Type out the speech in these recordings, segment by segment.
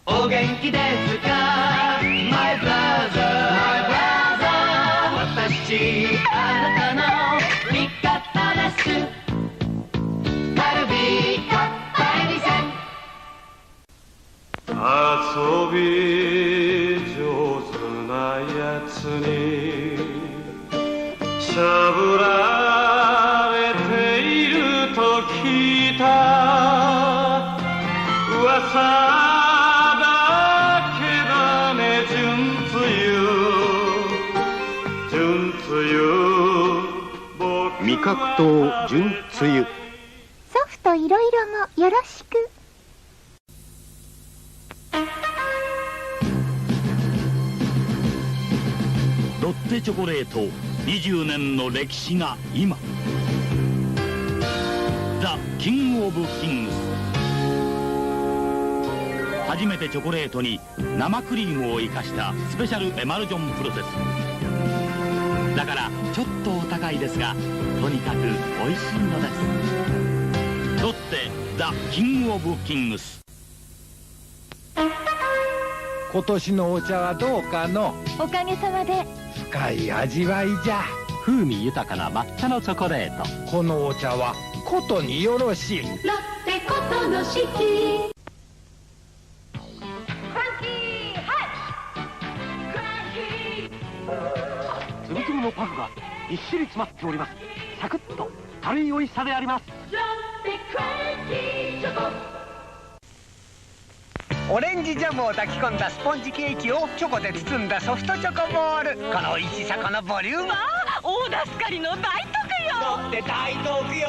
お元気ですか My brother 私あなたの味方ですカルビーカッパエビセン遊び上手なやつにしゃぶられていると聞いた噂だけだね純つゆ味覚糖純つゆソフトいろいろもよろしく。ロッテチョコレート20年の歴史が今ザ・キング・オブ・キングス。初めてチョコレートに生クリームを生かしたスペシャルエマルジョンプロセスだからちょっとお高いですがとにかく美味しいのです。ロッテザ・キング・オブ・キングス。今年のお茶はどうかの？おかげさまで。深い味わいじゃ。風味豊かな抹茶のチョコレート。このお茶はことによろしい。ロッテことの四季。つぶつぶのパフがぎっしり詰まっております。サクッと軽い美味しさであります。ロッテクランキーチョコ。オレンジジャムを抱き込んだスポンジケーキをチョコで包んだソフトチョコボール。この美味しさ、このボリューム。大助かりの大得よ。ロッテ大得よ。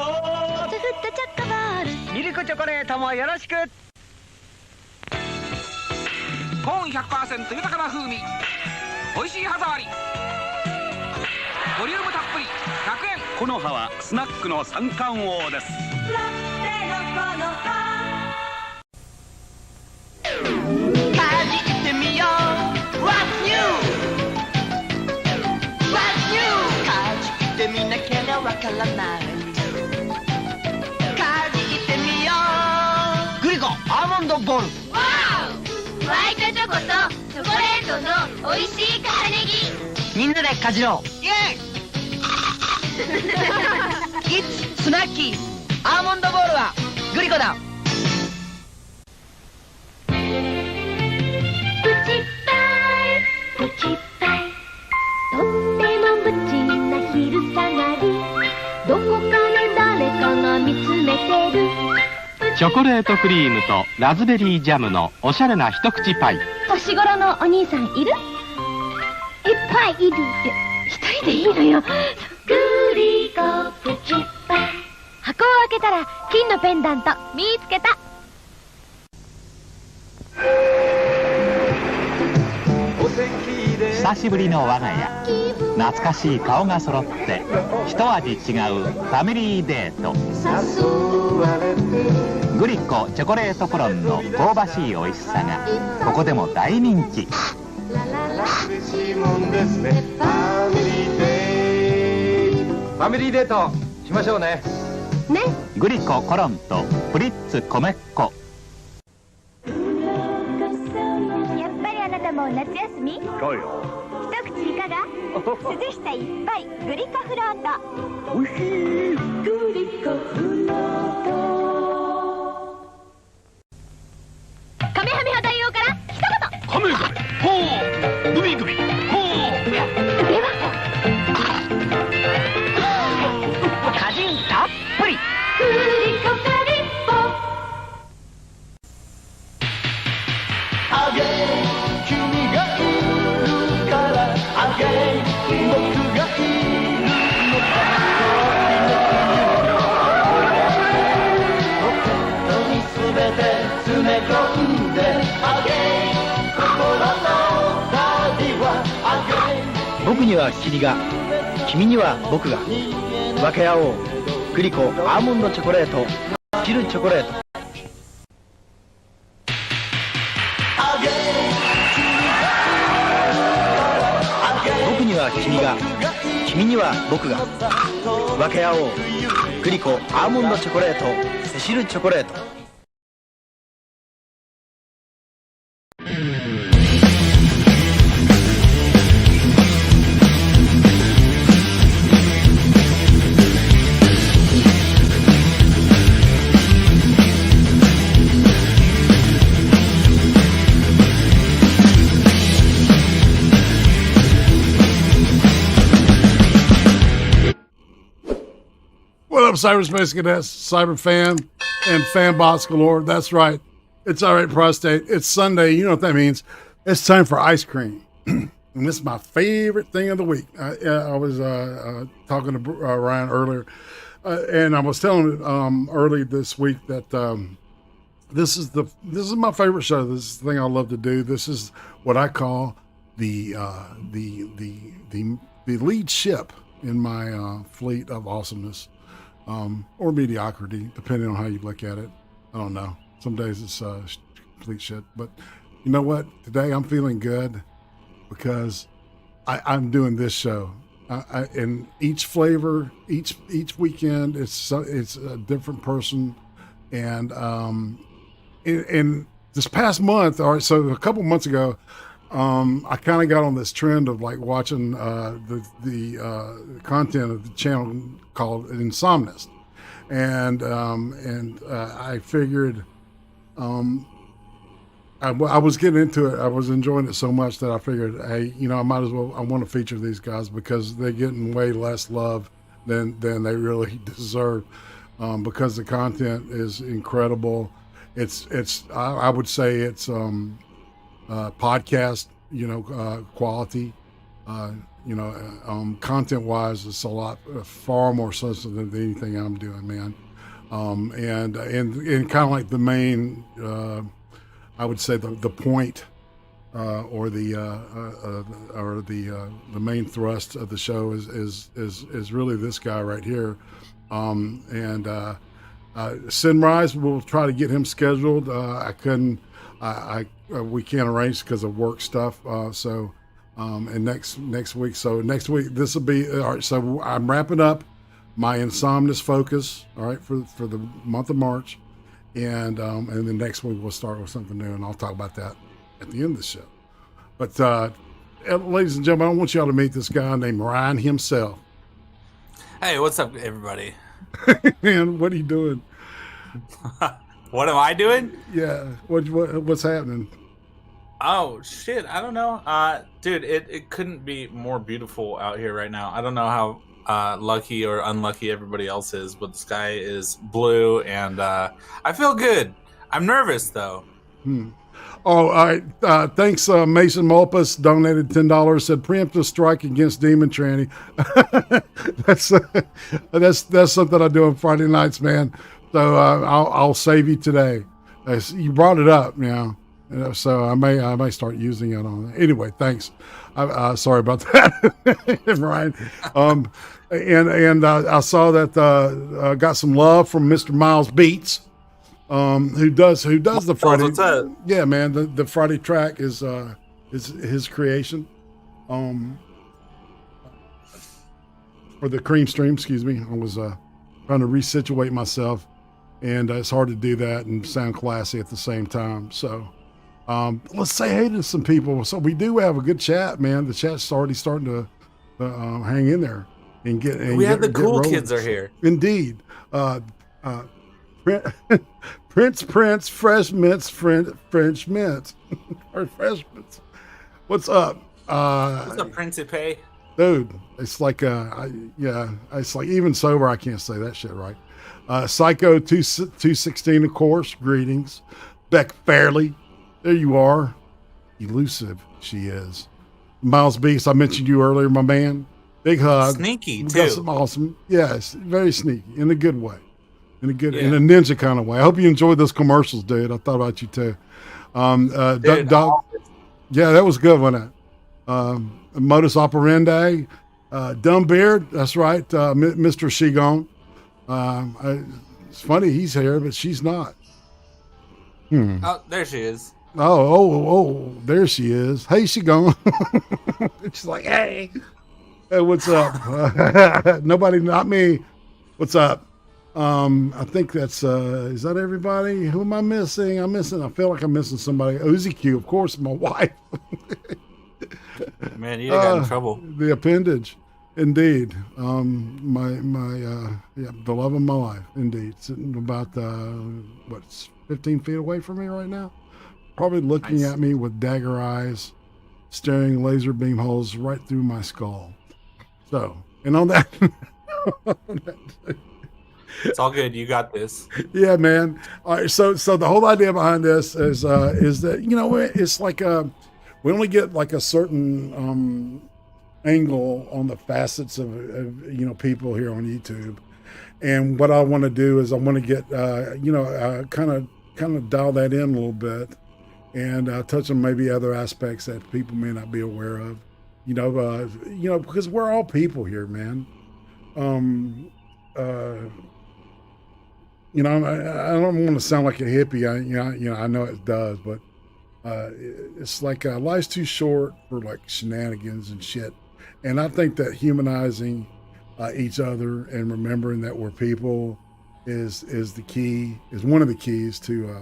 スフットチョコボール。ミルクチョコレートもよろしく。コーン 100% 豊かな風味、美味しい歯触り、ボリュームたっぷり100円。この葉はスナックの三冠王です。ロッテのこの葉。かじってみよう What's new? What's new? かじってみなきゃわからないかじってみようグリコアーモンドボール。わお。ホワイトチョコとチョコレートの美味しい重ね着。みんなでかじろう。イエイYEETSスナッキーアーモンドボールはグリコだ。プチパイとってもプチな昼下がり。どこかで誰かが見つめてる。チョコレートクリームとラズベリージャムのおしゃれな一口パイ。年頃のお兄さんいる？いっぱいいる。一人でいいのよ。グリコプチパイ。箱を開けたら金のペンダント見つけた。久しぶりの我が家。懐かしい顔が揃って一味違うファミリーデート。グリコチョコレートコロンの香ばしい美味しさがここでも大人気。ファミリーデートしましょうね。ね。グリココロンとプリッツ米っ子。やっぱりあなたも夏休み？そうよ。一口いかが？涼しさいっぱいグリコフロート。おいしい。グリコフロート。カメハメハ大王から一言。カメカメほうグビグビほう。では果汁たっぷり。グリコカリッポ。あげ君がいるからあげ僕がいるのさポケットにすべて詰め込んであげ心の旅はあげ。僕には君が、君には僕が分け合おう。グリコアーモンドチョコレート汁チョコレート。僕には君が、君には僕が分け合おう。グリコアーモンドチョコレートセシルチョコレート。What up, Cyberspace Cadets, Cyber fan, and fanbots galore? That's right. It's all right, prostate. It's Sunday. You know what that means. It's time for ice cream. And this is my favorite thing of the week. I was talking to Ryan earlier, and I was telling him early this week that this is my favorite show. This is the thing I love to do. This is what I call the lead ship in my fleet of awesomeness. Or mediocrity, depending on how you look at it. I don't know. Some days it's complete shit. But you know what? Today I'm feeling good because I'm doing this show. And each flavor, each weekend, it's a different person. And in this past month, all right, so a couple months ago, I kind of got on this trend of like watching the content of the channel called Insomnist, and I figured I was getting into it. I was enjoying it so much that I figured, hey, I might as well. I want to feature these guys because they're getting way less love than they really deserve, because the content is incredible. I would say it's podcast, quality, content wise, it's a lot far more substantive than anything I'm doing, man. And kind of like the main, I would say the point, or the main thrust of the show is really this guy right here. Sinrise, we'll try to get him scheduled. We can't arrange because of work stuff. And next week. So next week, this will be all right. So I'm wrapping up my Insomnus focus. All right, for the month of March, and then next week we'll start with something new, and I'll talk about that at the end of the show. But ladies and gentlemen, I want y'all to meet this guy named Ryan himself. Hey, what's up, everybody? Man, what are you doing? What am I doing? Yeah, what's happening? Oh shit, I don't know. Dude, it couldn't be more beautiful out here right now. I don't know how lucky or unlucky everybody else is, but the sky is blue and I feel good. I'm nervous though. Oh, all right. Thanks, Mason Mulpus donated $10. Said preemptive strike against Demon Tranny. That's something I do on Friday nights, man. So I'll save you today. You brought it up, so I may start using it on. Anyway, thanks. Sorry about that, Ryan. And I saw that got some love from Mr. Miles Beats. Who does the Friday? What's that? Yeah, man. The Friday track is his creation. For the CREEM stream, excuse me. I was trying to resituate myself, and it's hard to do that and sound classy at the same time. So let's say hey to some people. So we do have a good chat, man. The chat's already starting to hang in there and get. And we have the cool kids are here. Indeed. Prince, Fresh Mints, French Mints, or Fresh Mints. What's up? What's up, Principe? Dude, it's like, it's like even sober, I can't say that shit right. Psycho 216, of course, greetings. Beck Fairley, there you are. Elusive, she is. Miles Beast, I mentioned you earlier, my man. Big hug. Sneaky, We too. got some awesome, yes, very sneaky, in a good way. In a ninja kind of way. I hope you enjoyed those commercials, dude. I thought about you too. Dog, yeah, that was good, wasn't it? Modus operandi, Dumb Beard. That's right, Mr. Shigon. It's funny he's here, but she's not. Oh, there she is. Oh, there she is. Hey, Shigon. She's like, hey, what's up? Nobody, not me. What's up? I think that's is that everybody? Who am I missing? I feel like I'm missing somebody. Uzi Q, of course, my wife. Man, you got in trouble. The appendage, indeed. The love of my life, indeed. Sitting about 15 feet away from me right now, probably looking at me with dagger eyes, staring laser beam holes right through my skull. So, and on that. It's all good. You got this. Yeah, man. All right. So the whole idea behind this is that, you know, it's like we only get like a certain angle on the facets of you know, people here on YouTube, and what I want to do is I want to get kind of dial that in a little bit, and touch on maybe other aspects that people may not be aware of. You know, because we're all people here, man. You know, I don't want to sound like a hippie. I know it does, but it's like life's too short for like shenanigans and shit. And I think that humanizing each other and remembering that we're people is the key, is one of the keys to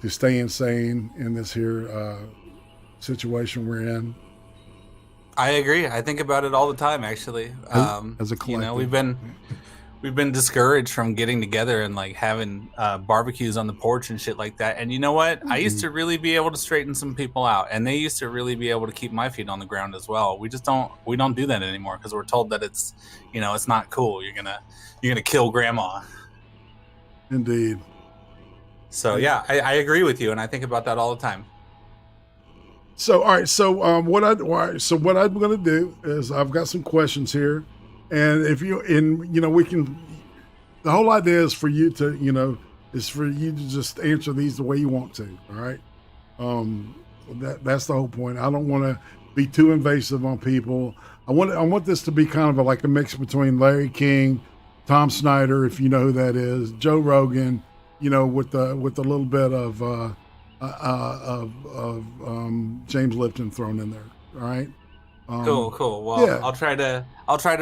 staying sane in this here situation we're in. I agree. I think about it all the time, actually. As a collective. You know, we've been discouraged from getting together and like having barbecues on the porch and shit like that. And you know what? I used to really be able to straighten some people out, and they used to really be able to keep my feet on the ground as well. We don't do that anymore because we're told that it's, you know, it's not cool. You're gonna kill grandma. Indeed. So yeah, I agree with you, and I think about that all the time. So all right, so what I'm gonna do is I've got some questions here. And we can, the whole idea is for you to, just answer these the way you want to. All right. That's the whole point. I don't want to be too invasive on people. I want this to be kind of like a mix between Larry King, Tom Snyder, if you know who that is, Joe Rogan, with a little bit of James Lipton thrown in there. All right. Cool. Well, yeah. I'll try to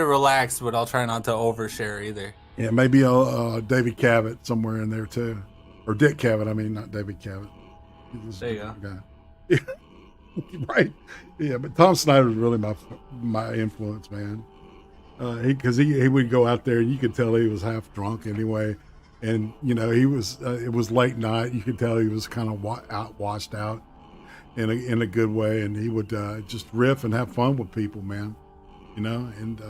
relax, but I'll try not to overshare either. Yeah, maybe David Cavett somewhere in there too, or Dick Cavett. I mean, not David Cavett. There you go. Yeah. Right. Yeah, but Tom Snyder was really my influence, man. Because he would go out there, and you could tell he was half drunk anyway, and he was. It was late night. You could tell he was kind of washed out. In a good way, and he would just riff and have fun with people, man. And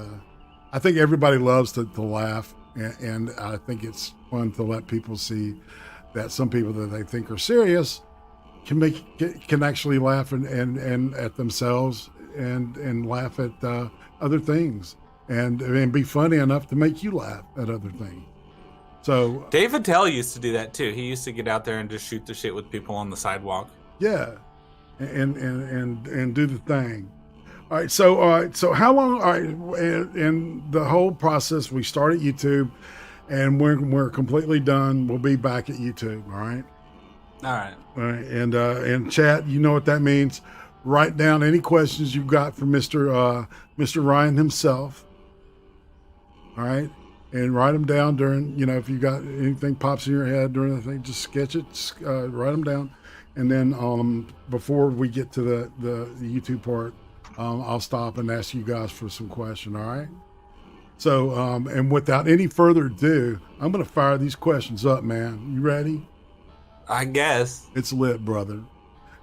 I think everybody loves to laugh, and I think it's fun to let people see that some people that they think are serious can actually laugh and at themselves and laugh at other things and be funny enough to make you laugh at other things. So Dave Attell used to do that too. He used to get out there and just shoot the shit with people on the sidewalk. Yeah. And do the thing. All right. So how long? All right. And the whole process, we start at YouTube, and we're completely done. We'll be back at YouTube. All right. All right. All right. And chat, you know what that means. Write down any questions you've got for Mr. Ryan himself. All right. And write them down during, if you got anything pops in your head during the thing, just sketch it. Write them down. And then before we get to the YouTube part, I'll stop and ask you guys for some question, all right? So, and without any further ado, I'm going to fire these questions up, man. You ready? I guess. It's lit, brother.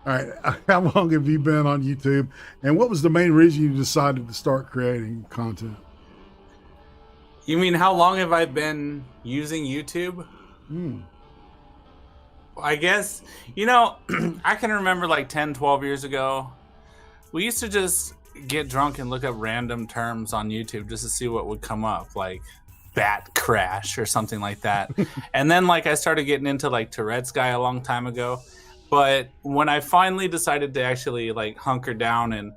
All right. How long have you been on YouTube? And what was the main reason you decided to start creating content? You mean how long have I been using YouTube? I guess, I can remember like 10, 12 years ago, we used to just get drunk and look up random terms on YouTube just to see what would come up, like bat crash or something like that. And then I started getting into like Tourette's guy a long time ago. But when I finally decided to actually hunker down and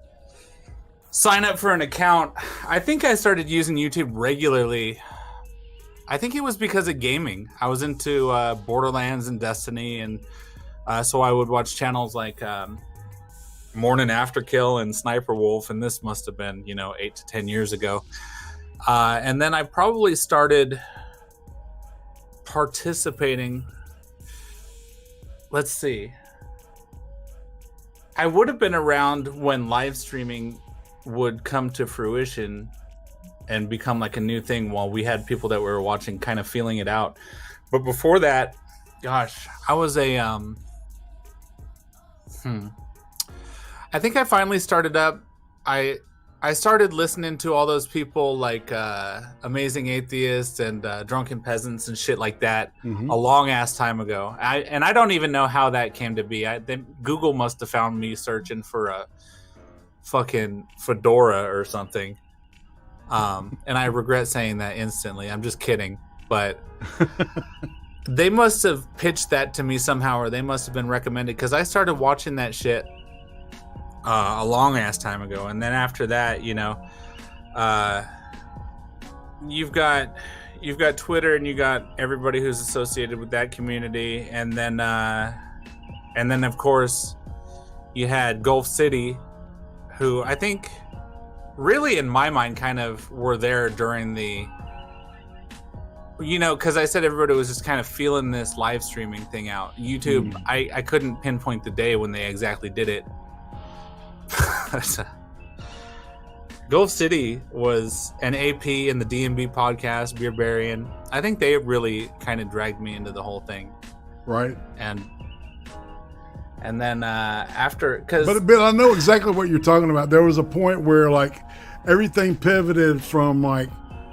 sign up for an account, I think I started using YouTube regularly. I think it was because of gaming. I was into Borderlands and Destiny, and so I would watch channels like Morning After Kill and Sniper Wolf, and this must have been 8 to 10 years ago. And then I probably started participating. Let's see. I would have been around when live streaming would come to fruition and become like a new thing while we had people that were watching kind of feeling it out. But before that, gosh, I was a I think I finally started up. I started listening to all those people like Amazing Atheists and Drunken Peasants and shit like that a long ass time ago. I don't even know how that came to be. Google must have found me searching for a fucking fedora or something. And I regret saying that instantly. I'm just kidding. But they must have pitched that to me somehow, or they must have been recommended, because I started watching that shit a long ass time ago. And then after that, you know, you've got Twitter, and you got everybody who's associated with that community, and then of course you had Gulf City, who I think really in my mind kind of were there during the, you know, because I said everybody was just kind of feeling this live streaming thing out. YouTube, I couldn't pinpoint the day when they exactly did it. Gulf City was an AP in the DMB podcast, Beer Barian. I think they really kind of dragged me into the whole thing. Right. And then after, because but I know exactly what you're talking about. There was a point where like everything pivoted from like,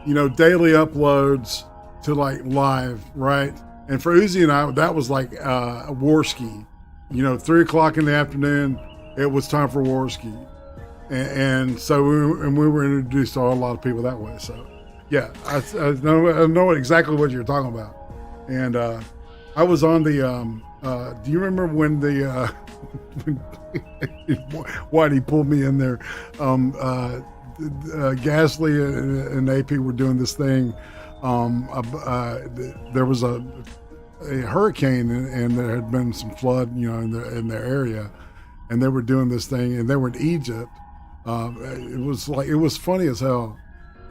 you know, daily uploads to like live, right? And for Uzi and I, that was like a Warski. You know, 3:00 in the afternoon, it was time for Warski. And so we were introduced to a lot of people that way. So yeah, I know exactly what you're talking about. And I was on the do you remember when the Whitey pulled me in there? Gasly and AP were doing this thing. There was a hurricane, and there had been some flood, you know, in their area, and they were doing this thing, and they were in Egypt. It was funny as hell,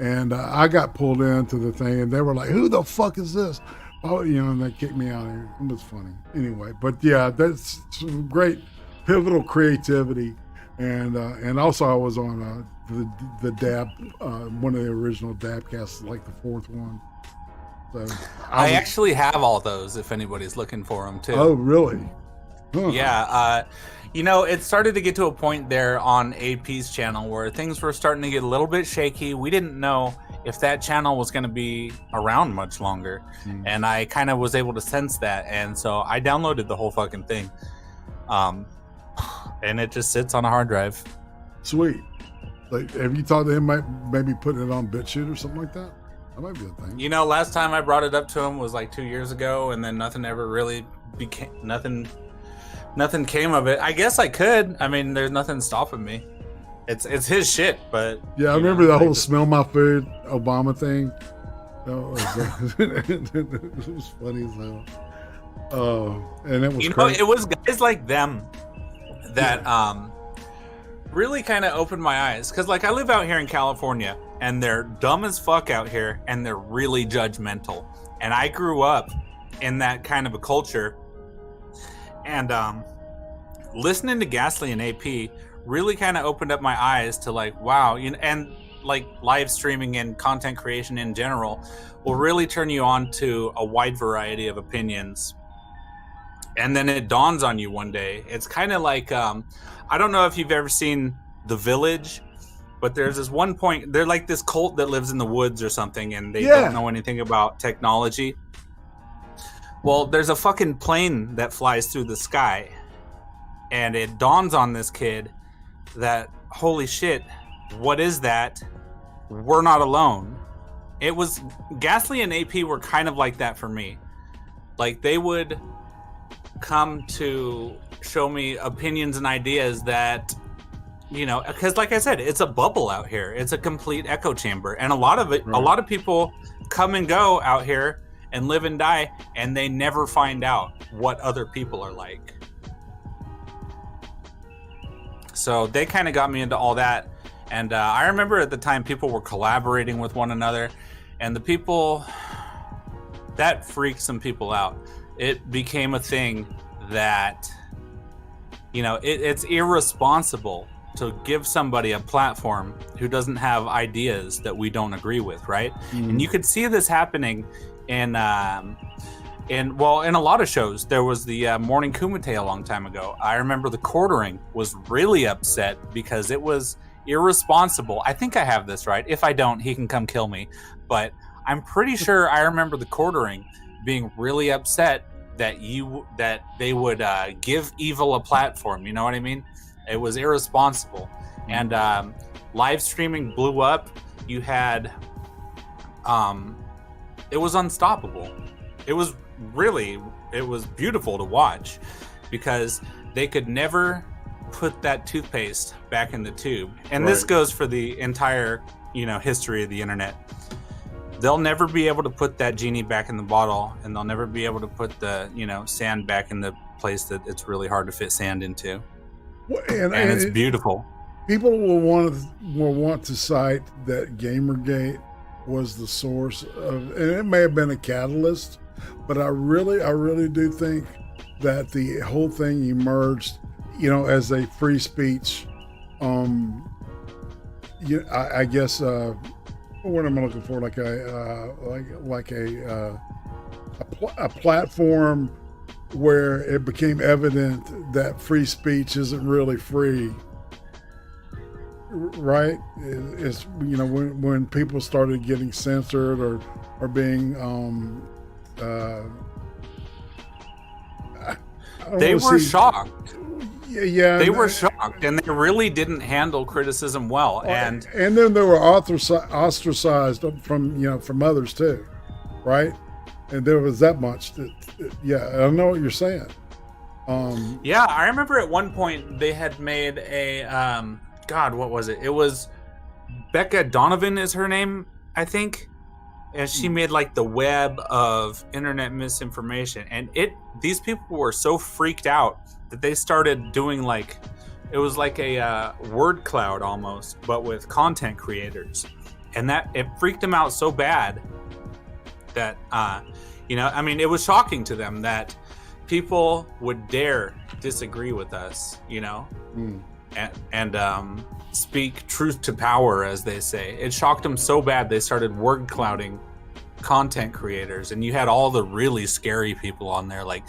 and I got pulled into the thing, and they were like, "Who the fuck is this?" Oh, you know, and they kicked me out of here. It was funny. Anyway, but yeah, that's some great pivotal creativity, and also I was on the Dab, one of the original Dabcasts, like the fourth one. So I actually have all those if anybody's looking for them too. Oh, really? Huh. Yeah. You know, it started to get to a point there on AP's channel where things were starting to get a little bit shaky. We didn't know if that channel was going to be around much longer. And I kind of was able to sense that. And so I downloaded the whole fucking thing. And it just sits on a hard drive. Sweet. Like, have you talked to him maybe putting it on BitChute or something like that? That might be a thing. You know, last time I brought it up to him was like 2 years ago, and then nothing ever really became, nothing came of it. I guess I could. I mean, there's nothing stopping me. It's his shit, but yeah, I remember the whole smell my food Obama thing. It was funny as hell. And it was, you know, it was guys like them that really kind of opened my eyes, because like I live out here in California, and they're dumb as fuck out here, and they're really judgmental. And I grew up in that kind of a culture, and listening to Gasly and AP really kind of opened up my eyes to like, wow, you know, and like live streaming and content creation in general will really turn you on to a wide variety of opinions. And then it dawns on you one day. It's kind of like, I don't know if you've ever seen The Village, but there's this one point, they're like this cult that lives in the woods or something, and they don't know anything about technology. Well, there's a fucking plane that flies through the sky, and it dawns on this kid that, holy shit, what is that? We're not alone. It was, Gasly and AP were kind of like that for me. Like, they would come to show me opinions and ideas that, you know, because like I said, it's a bubble out here. It's a complete echo chamber. And a lot of it, a lot of people come and go out here and live and die, and they never find out what other people are like. So they kind of got me into all that. And I remember at the time people were collaborating with one another, and the people, that freaked some people out. It became a thing that, you know, it's irresponsible to give somebody a platform who doesn't have ideas that we don't agree with, right? And you could see this happening in a lot of shows. There was the Morning Kumite a long time ago. I remember the Quartering was really upset because it was irresponsible. I think I have this right. If I don't, he can come kill me. But I'm pretty sure I remember the Quartering being really upset that they would give evil a platform. You know what I mean? It was irresponsible. And live streaming blew up. You had it was unstoppable. It was beautiful to watch because they could never put that toothpaste back in the tube. And this goes for the entire, you know, history of the internet. They'll never be able to put that genie back in the bottle, and they'll never be able to put the, you know, sand back in the place that it's really hard to fit sand into. And it's beautiful. People will want to cite that Gamergate was the source of, and it may have been a catalyst, but I really do think that the whole thing emerged, you know, as a free speech. I guess what am I looking for? Like a platform where it became evident that free speech isn't really free, right? It's, you know, when people started getting censored or being they were shocked. Yeah, they were shocked, and they really didn't handle criticism well. And then they were ostracized from others too, right? And there was that much. I know what you're saying. Yeah, I remember at one point they had made a God, what was it? It was Becca Donovan is her name, I think, and she made like the web of internet misinformation, and these people were so freaked out that they started doing it was like a word cloud almost, but with content creators, and that it freaked them out so bad that you know, I mean, it was shocking to them that people would dare disagree with us, you know, and speak truth to power, as they say. It shocked them so bad they started word clouding content creators, and you had all the really scary people on there like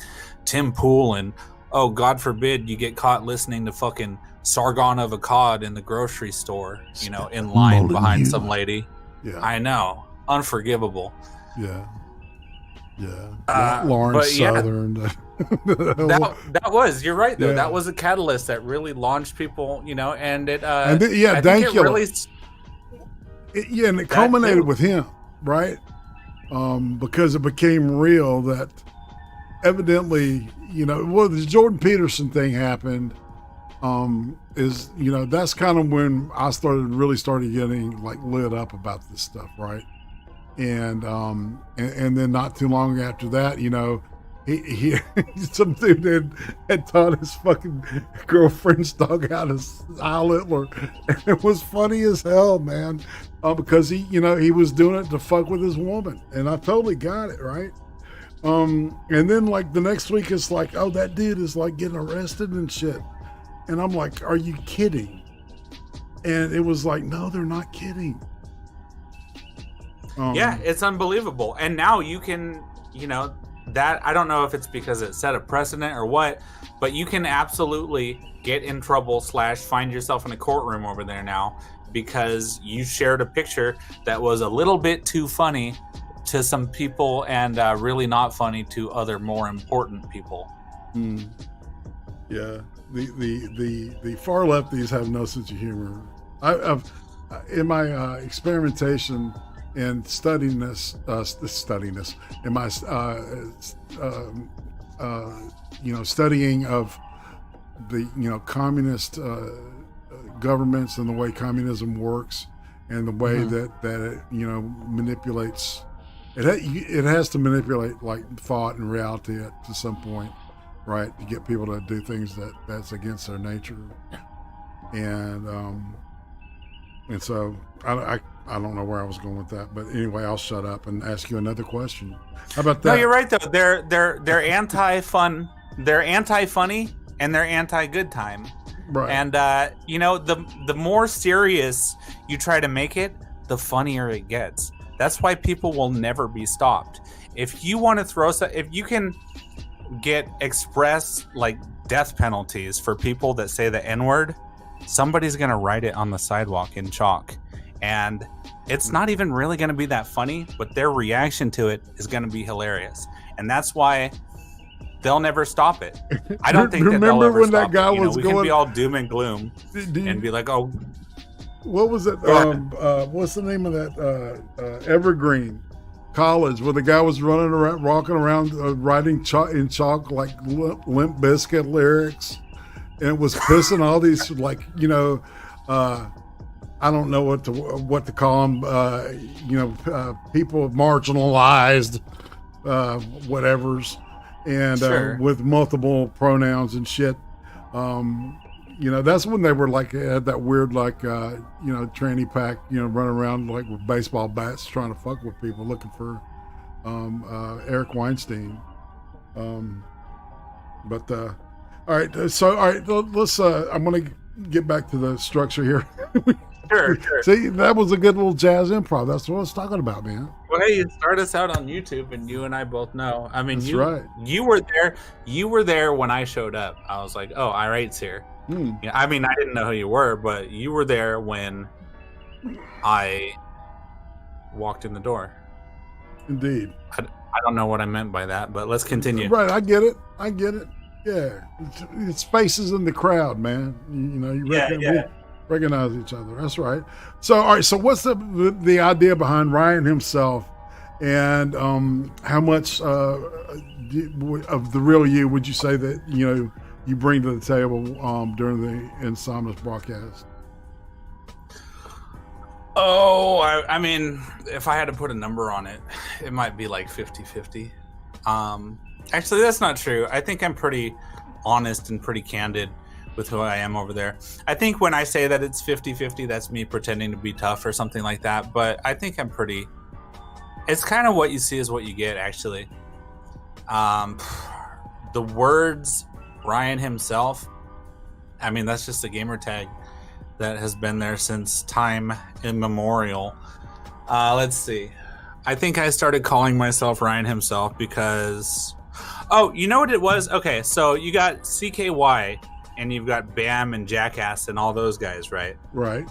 Tim Pool, and oh, God forbid you get caught listening to fucking Sargon of Akkad in the grocery store, you know, in line behind some lady. Yeah, I know, unforgivable. Yeah. Lawrence Southern. That was, you're right though. Yeah. That was a catalyst that really launched people, you know, and it and it culminated with him, right? Because it became real that evidently, you know, the Jordan Peterson thing happened. Is, you know, that's kind of when I started getting like lit up about this stuff, right? And then not too long after that, you know, he some dude had taught his fucking girlfriend's dog out his eyelid, and it was funny as hell, man, because he was doing it to fuck with his woman, and I totally got it, right? And then like the next week it's like, oh, that dude is like getting arrested and shit, and I'm like, are you kidding? And it was like, no, they're not kidding. Yeah, it's unbelievable. And now you can, you know, that, I don't know if it's because it set a precedent or what, but you can absolutely get in trouble / find yourself in a courtroom over there now because you shared a picture that was a little bit too funny to some people and really not funny to other more important people. Yeah, the far lefties have no sense of humor. I've in my experimentation and studying this, in my studying of the, you know, communist governments and the way communism works and the way that it, you know, manipulates. It has to manipulate like thought and reality to some point, right? To get people to do things that's against their nature, and so I I don't know where I was going with that, but anyway, I'll shut up and ask you another question. How about that? No, you're right though. They're anti-fun. They're anti-funny and they're anti-good time. Right. And you know, the more serious you try to make it, the funnier it gets. That's why people will never be stopped. If you want to throw, if you can get express like death penalties for people that say the N-word, somebody's gonna write it on the sidewalk in chalk, and it's not even really gonna be that funny, but their reaction to it is gonna be hilarious, and that's why they'll never stop it. I don't think that they'll ever when stop that guy it. You know, was we going, can be all doom and gloom and be like, oh, what was it? What's the name of that Evergreen College where the guy was running around, walking around, writing in chalk like Limp Bizkit lyrics, and it was pissing all these like, you know, I don't know what to call them, you know, people marginalized, whatevers, and Sure. with multiple pronouns and shit. You know, that's when they were like had that weird like you know, tranny pack, you know, running around like with baseball bats trying to fuck with people, looking for Eric Weinstein. But all right, so all right, let's I'm gonna get back to the structure here. Sure. See, that was a good little jazz improv. That's what I was talking about, man. Well, hey, you start us out on YouTube, and you and I both know. I mean, That's you right. You were there. You were there when I showed up. I was like, oh, IRATE's here. Yeah, I mean, I didn't know who you were, but you were there when I walked in the door. Indeed. I don't know what I meant by that, but let's continue. Right, I get it. Yeah, it's faces in the crowd, man. You know, we recognize each other. That's right. So, all right. So, what's the idea behind Ryan himself, and how much of the real you would you say that you bring to the table during the Insomnus broadcast? Oh, I mean, if I had to put a number on it, it might be like 50-50. Actually, that's not true. I think I'm pretty honest and pretty candid with who I am over there. I think when I say that it's 50-50, that's me pretending to be tough or something like that. But I think I'm pretty... It's kind of what you see is what you get, actually. The words Ryan himself, I mean, that's just a gamer tag that has been there since time immemorial. Let's see. I think I started calling myself Ryan himself because... Oh, you know what it was? Okay, so you got CKY and you've got Bam and Jackass and all those guys, right? Right.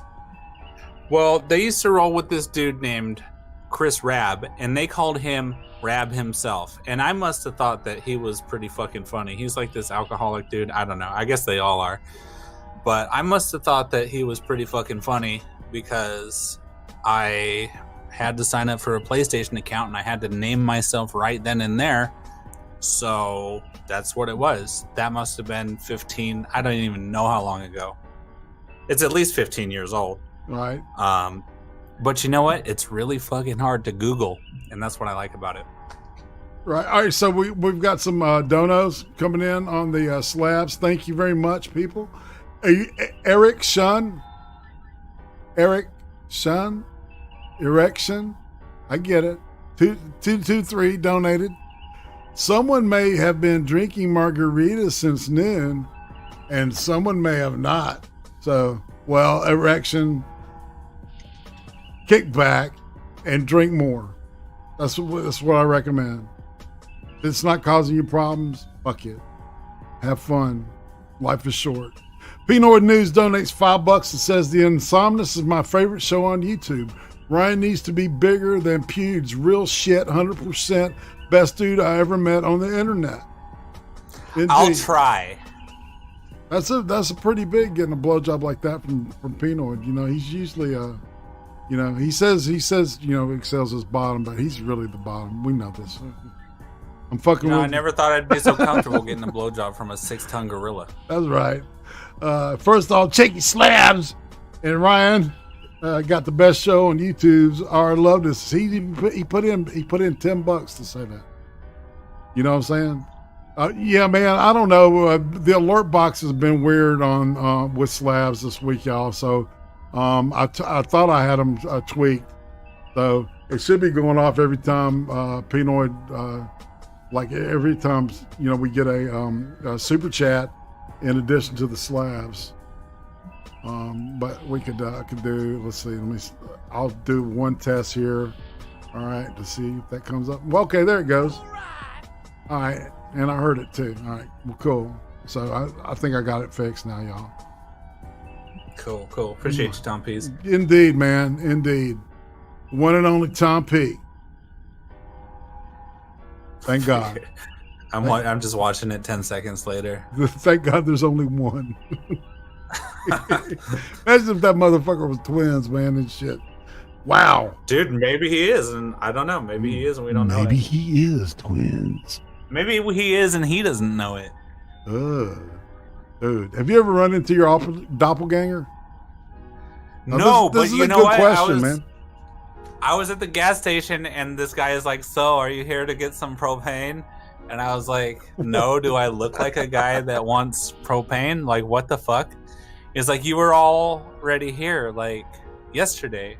Well, they used to roll with this dude named Chris Rab, and they called him Rab himself. And I must have thought that he was pretty fucking funny. He's like this alcoholic dude. I don't know. I guess they all are. But I must have thought that he was pretty fucking funny because I had to sign up for a PlayStation account and I had to name myself right then and there. So that's what it was. That must have been 15. I don't even know how long ago. It's at least 15 years old. Right. But you know what? It's really fucking hard to Google, and that's what I like about it. Right. All right. So we've got some donos coming in on the slabs. Thank you very much, people. Eric Shun. Erection. I get it. 223 donated. Someone may have been drinking margaritas since noon, and someone may have not. So, well, erection, kick back, and drink more. That's what I recommend. If it's not causing you problems, fuck it. Have fun. Life is short. Pinoid News donates $5 and says the Insomnus is my favorite show on YouTube. Ryan needs to be bigger than Pewds. Real shit, 100%. Best dude I ever met on the internet. Indeed. I'll try. That's a pretty big getting a blowjob like that from Pinoid. You know, he's usually he says excels his bottom, but he's really the bottom. We know this. I'm fucking with I never thought I'd be so comfortable getting a blowjob from a 6-ton gorilla. That's right. First off, check your slabs. And Ryan got the best show on YouTube's. I love this. He put in $10 to say that. You know what I'm saying? Yeah, man. I don't know. The alert box has been weird on with slabs this week, y'all. So I thought I had them tweaked, so it should be going off every time Pinoid, like every time we get a super chat in addition to the slabs. But we could do. Let's see. I'll do one test here. All right, to see if that comes up. Well, okay, there it goes. All right, and I heard it too. All right, well, cool. So I think I got it fixed now, y'all. Cool. Appreciate you, Tom Pease. Indeed, man. Indeed. One and only Tom P. Thank God. I'm just watching it 10 seconds later. Thank God there's only one. Imagine if that motherfucker was twins, man, and shit. Wow. Dude, maybe he is, and I don't know. Maybe he is, and we don't know it. Maybe he is twins. Maybe he is, and he doesn't know it. Dude, have you ever run into your doppelganger? No, this but is you a know good what? question, man. I was at the gas station, and this guy is like, "So, are you here to get some propane?" And I was like, "No, do I look like a guy that wants propane? Like, what the fuck?" He's like, "You were already here, like, yesterday."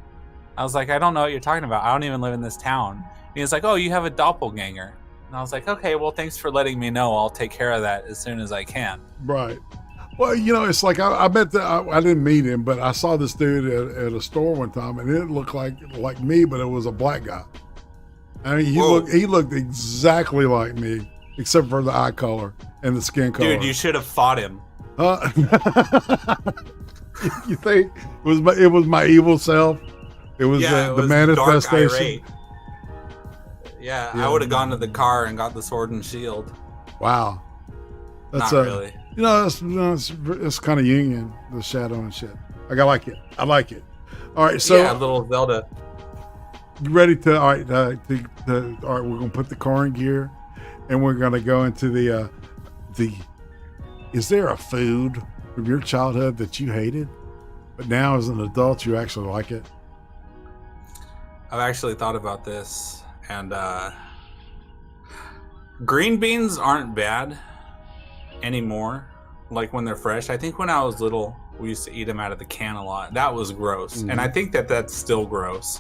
I was like, "I don't know what you're talking about. I don't even live in this town." And he's like, "Oh, you have a doppelganger." And I was like, "Okay, well, thanks for letting me know. I'll take care of that as soon as I can." Right. Well, it's like I bet that I didn't meet him, but I saw this dude at a store one time, and it looked like me, but it was a black guy. I mean, he looked exactly like me, except for the eye color and the skin color. Dude, you should have fought him. You think it was my evil self? It was the manifestation. Yeah, I would have gone to the car and got the sword and shield. Wow, that's not really. It's kind of Jungian, the shadow and shit. Like, I like it. All right, so yeah, little Zelda. You ready to? All right, all right. We're gonna put the car in gear, and we're gonna go into the. Is there a food from your childhood that you hated, but now as an adult you actually like it? I've actually thought about this, and green beans aren't bad anymore, like when they're fresh. I think when I was little, we used to eat them out of the can a lot. That was gross, and I think that's still gross.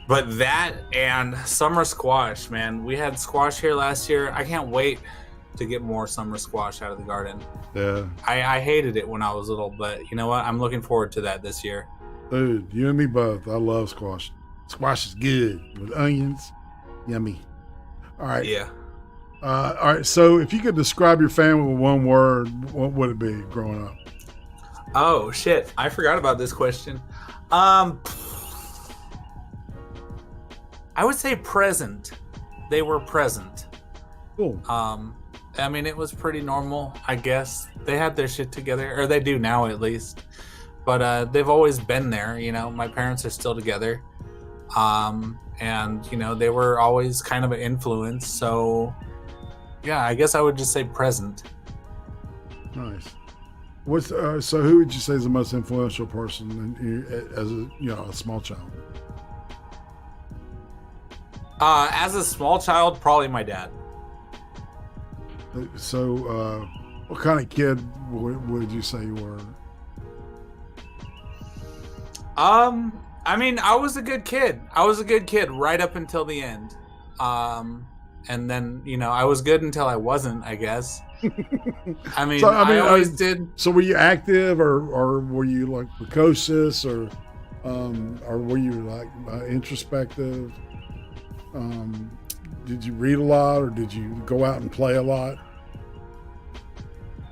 But that and summer squash, man. We had squash here last year. I can't wait to get more summer squash out of the garden. Yeah. I hated it when I was little, but you know what? I'm looking forward to that this year. Dude, you and me both. I love squash. Squash is good with onions. Yummy. All right. Yeah. All right. So if you could describe your family with one word, what would it be growing up? Oh, shit. I forgot about this question. I would say present. They were present. Cool. I mean, it was pretty normal, I guess. They had their shit together, or they do now at least. But they've always been there, you know. My parents are still together. And, you know, they were always kind of an influence. So, yeah, I guess I would just say present. Nice. So who would you say is the most influential person as a small child? As a small child, probably my dad. So, what kind of kid would you say you were? I mean, I was a good kid. I was a good kid right up until the end. And then, you know, I was good until I wasn't, I guess. I mean, I always did. So were you active or were you like precocious or were you like introspective? Did you read a lot or did you go out and play a lot?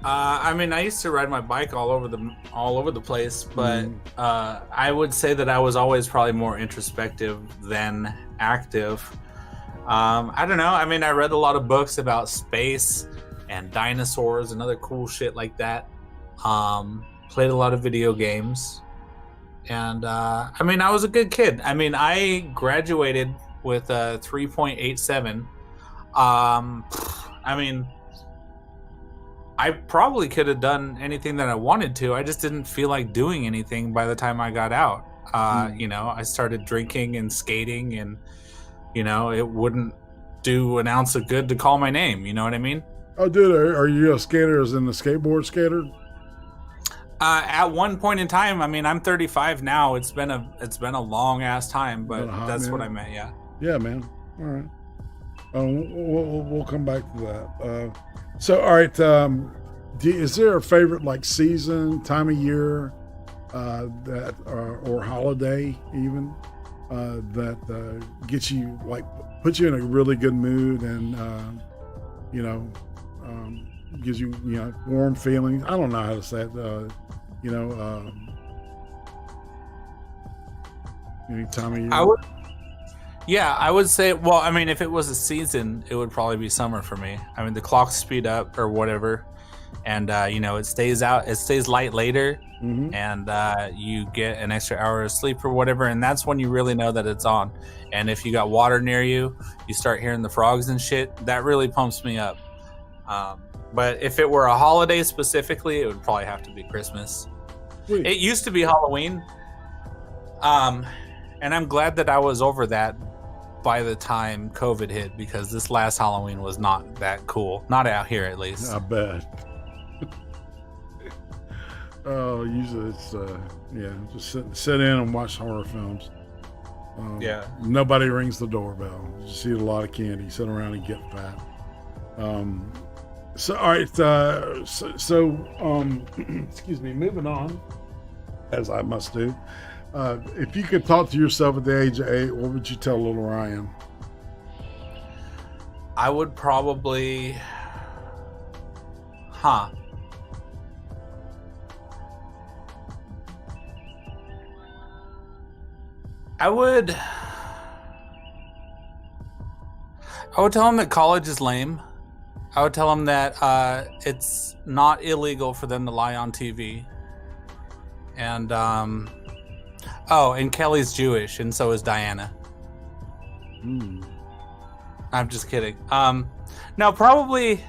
I mean, I used to ride my bike all over the place, but I would say that I was always probably more introspective than active. I don't know. I mean, I read a lot of books about space and dinosaurs and other cool shit like that. Played a lot of video games, and I mean, I was a good kid. I mean, I graduated with a 3.87. I mean, I probably could have done anything that I wanted to. I just didn't feel like doing anything by the time I got out. You know, I started drinking and skating, and, you know, it wouldn't do an ounce of good to call my name. You know what I mean? Oh, dude, are you a skater as in a skateboard skater? At one point in time, I mean, I'm 35 now. It's been a long ass time, but that's what I meant. Yeah. Yeah, man. All right. We'll come back to that. So, all right. Is there a favorite like season, time of year, that or holiday even that gets you like puts you in a really good mood and gives you warm feelings? I don't know how to say it. Any time of year. I would say, well, I mean, if it was a season, it would probably be summer for me. I mean, the clocks speed up or whatever, and it stays light later, and you get an extra hour of sleep or whatever, and that's when you really know that it's on. And if you got water near you, you start hearing the frogs and shit. That really pumps me up. But if it were a holiday specifically, it would probably have to be Christmas. Sweet. It used to be Halloween, and I'm glad that I was over that by the time COVID hit, because this last Halloween was not that cool. Not out here, at least. I bet. Oh, usually it's just sit in and watch horror films. Nobody rings the doorbell. You just eat a lot of candy, sit around and get fat. So all right, excuse me, moving on, as I must do. If you could talk to yourself at the age of 8, what would you tell little Ryan? I would probably, I would tell him that college is lame. I would tell him that it's not illegal for them to lie on TV. And and Kelly's Jewish, and so is Diana. I'm just kidding. No, probably.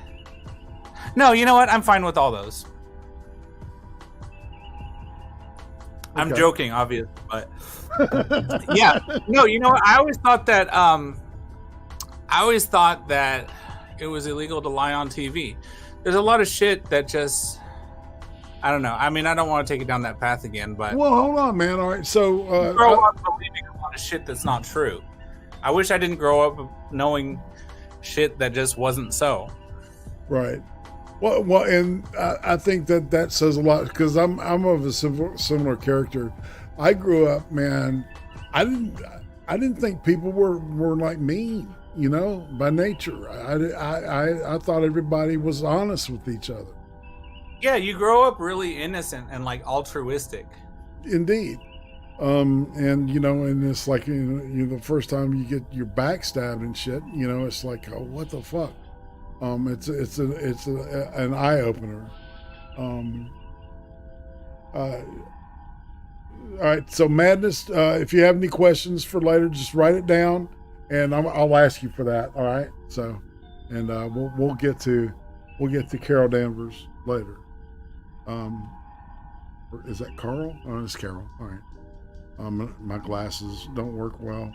No, you know what? I'm fine with all those. Okay. I'm joking, obviously, but yeah. No, you know what? I always thought that it was illegal to lie on TV. There's a lot of shit that just, I don't know. I mean, I don't want to take it down that path again, but well, hold on, man. All right, so grow up believing a lot of shit that's not true. I wish I didn't grow up knowing shit that just wasn't so. Right. Well, and I think that says a lot, because I'm of a similar character. I grew up, man. I didn't think people were like mean, by nature. I thought everybody was honest with each other. Yeah, you grow up really innocent and like altruistic. Indeed. And and it's like the first time you get your back stabbed and shit, it's like, oh, what the fuck. It's an eye opener. All right, so Madness. If you have any questions for later, just write it down, and I'll ask you for that. All right. So, and we'll get to Carol Danvers later. Is that Carl? Oh, it's Carol. All right. My glasses don't work well.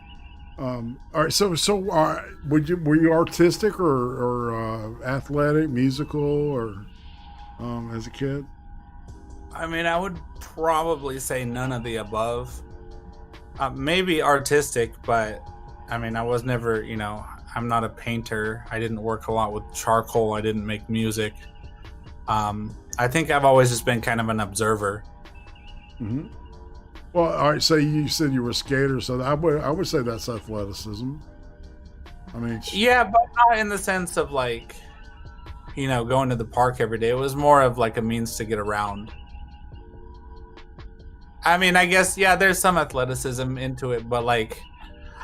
All right. So were you artistic or athletic, musical, or as a kid? I mean, I would probably say none of the above. Maybe artistic, but I mean, I was never, I'm not a painter. I didn't work a lot with charcoal. I didn't make music. I think I've always just been kind of an observer. Mm-hmm. Well, all right. So you said you were a skater, so I would say that's athleticism. I mean, yeah, but not in the sense of like, going to the park every day. It was more of like a means to get around. I mean, I guess, yeah, there's some athleticism into it, but like,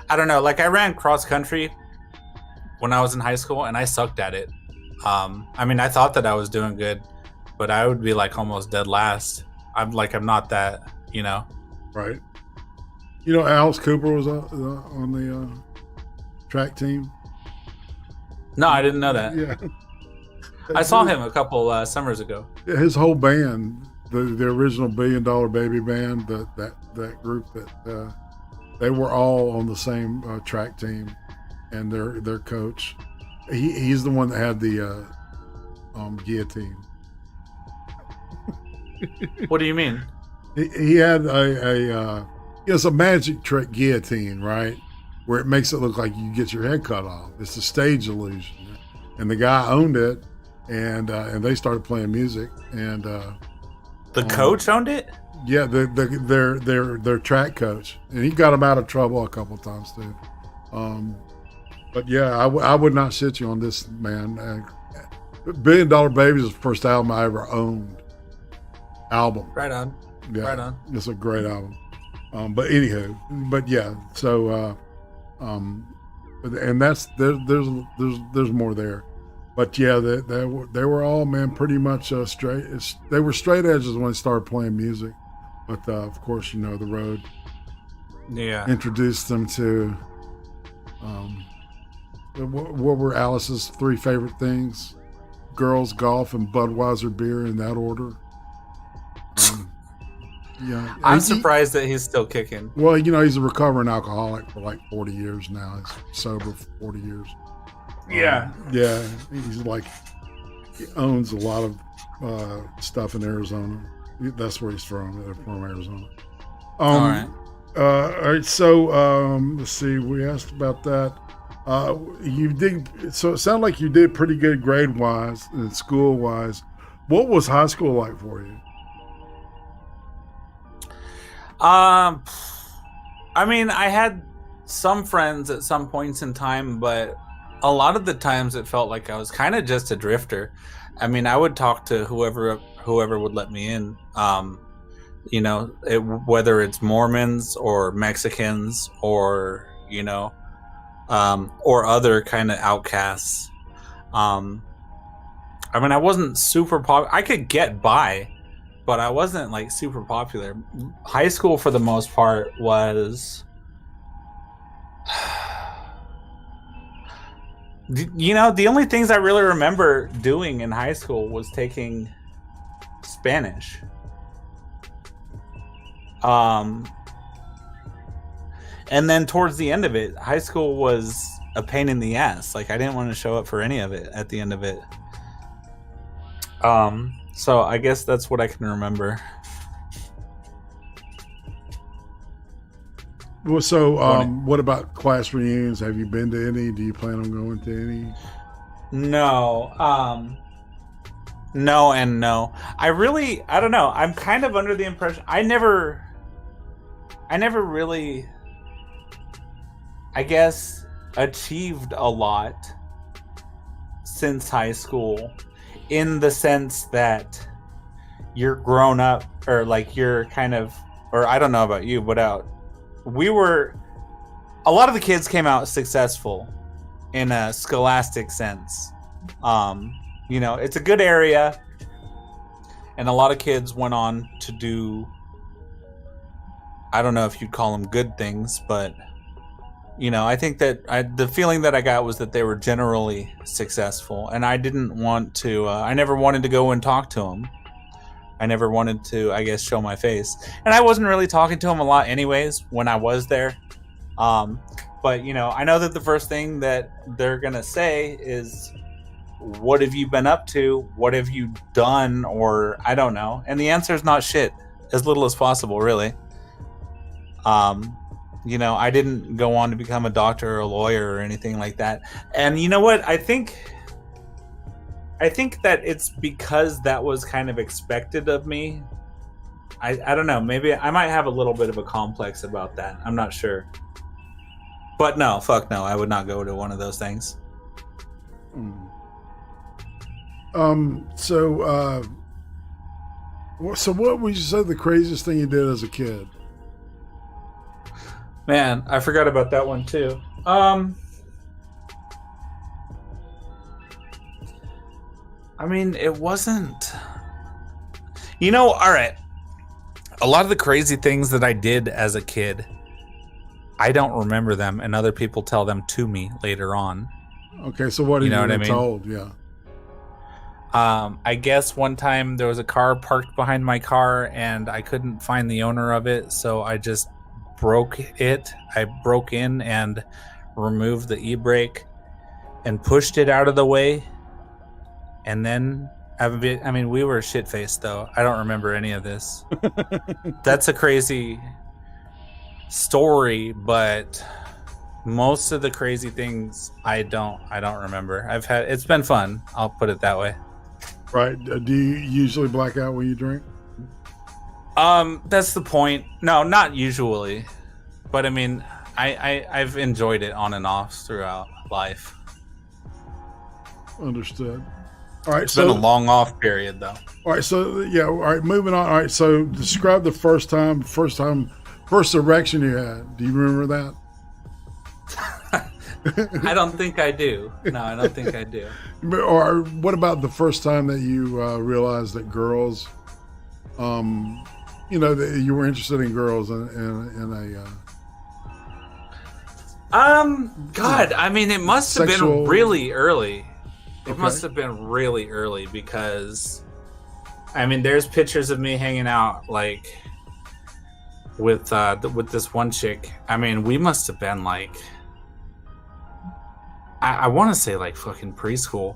I don't know. Like, I ran cross country when I was in high school, and I sucked at it. I mean, I thought that I was doing good, but I would be like almost dead last. I'm not that, Right. Alice Cooper was on the track team. No, I didn't know that. Yeah. I saw him a couple summers ago. Yeah, his whole band, the original $1 Billion Baby band, that group, that they were all on the same track team, and their coach, he's the one that had the guillotine. What do you mean? He had it's a magic trick guillotine, right? Where it makes it look like you get your head cut off. It's a stage illusion, and the guy owned it, and they started playing music, and the coach owned it. Yeah, their track coach, and he got him out of trouble a couple of times too. But yeah, I would not shit you on this, man. $1 Billion Baby is the first album I ever owned. Right on. Yeah, right on. It's a great album. But anywho, but yeah, so and that's there's more there. But yeah, they were all, man, pretty much straight. They were straight edges when they started playing music. But of course, the road introduced them to what were Alice's 3 favorite things: girls, golf, and Budweiser beer, in that order. Yeah, I'm surprised that he's still kicking. Well, he's a recovering alcoholic for like 40 years now. He's sober for 40 years. Yeah. Yeah, he's he owns a lot of stuff in Arizona. That's where he's from Arizona. All right. All right. So let's see. We asked about that. You did. So it sounded like you did pretty good grade wise and school wise. What was high school like for you? I mean, I had some friends at some points in time, but a lot of the times it felt like I was kind of just a drifter. I mean, I would talk to whoever would let me in. Whether it's Mormons or Mexicans or or other kind of outcasts. I mean, I wasn't super popular. I could get by, but I wasn't like super popular. High school, for the most part, was, the only things I really remember doing in high school was taking Spanish. And then towards the end of it, high school was a pain in the ass. Like, I didn't want to show up for any of it at the end of it. So I guess that's what I can remember. Well, so what about class reunions? Have you been to any? Do you plan on going to any? No. No and no. I don't know. I'm kind of under the impression I never really, I guess, achieved a lot since high school, in the sense that you're grown up, or like you're kind of, or I don't know about you, but a lot of the kids came out successful in a scholastic sense. It's a good area, and a lot of kids went on to do, I don't know if you'd call them good things, but I think that the feeling that I got was that they were generally successful, and I didn't want to, I never wanted to go and talk to them. I never wanted to, I guess, show my face. And I wasn't really talking to them a lot anyways when I was there. But, I know that the first thing that they're going to say is, what have you been up to? What have you done? Or I don't know. And the answer is not shit. As little as possible, really. I didn't go on to become a doctor or a lawyer or anything like that. And you know what? I think that it's because that was kind of expected of me. I don't know. Maybe I might have a little bit of a complex about that. I'm not sure. But no, fuck no. I would not go to one of those things. So what would you say the craziest thing you did as a kid? Man, I forgot about that one too. I mean, it wasn't, all right. A lot of the crazy things that I did as a kid, I don't remember them, and other people tell them to me later on. Okay, so what have you been told? Yeah. I guess one time there was a car parked behind my car, and I couldn't find the owner of it, so I just broke it. I broke in and removed the e-brake and pushed it out of the way. And then I mean, we were shit faced though. I don't remember any of this. That's a crazy story, but most of the crazy things I don't remember. It's been fun. I'll put it that way. Right. Do you usually black out when you drink? That's the point. No, not usually, but I mean, I've enjoyed it on and off throughout life. Understood. All right. It's been a long off period though. All right. So yeah. All right. Moving on. All right. So describe the first erection you had. Do you remember that? I don't think I do. No, I don't think I do. Or what about the first time that you realized that girls, that you were interested in girls in God, I mean, it must have been really early. It Okay. must have been really early because, I mean, there's pictures of me hanging out like with this one chick. I mean, we must have been like, I want to say like fucking preschool.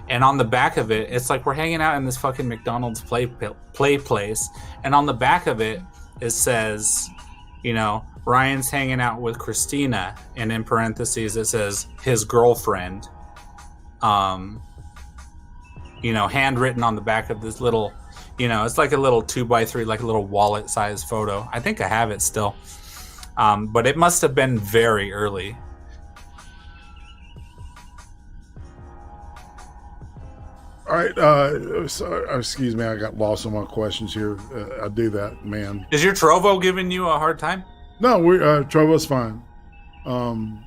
And on the back of it, it's like we're hanging out in this fucking McDonald's play place, and on the back of it, it says, Ryan's hanging out with Christina, and in parentheses it says his girlfriend. Handwritten on the back of this little, it's like a little 2x3, like a little wallet size photo. I think I have it still. But it must have been very early. All right. Excuse me. I got lost on my questions here. I do that, man. Is your Trovo giving you a hard time? No, Trovo's fine. Uzi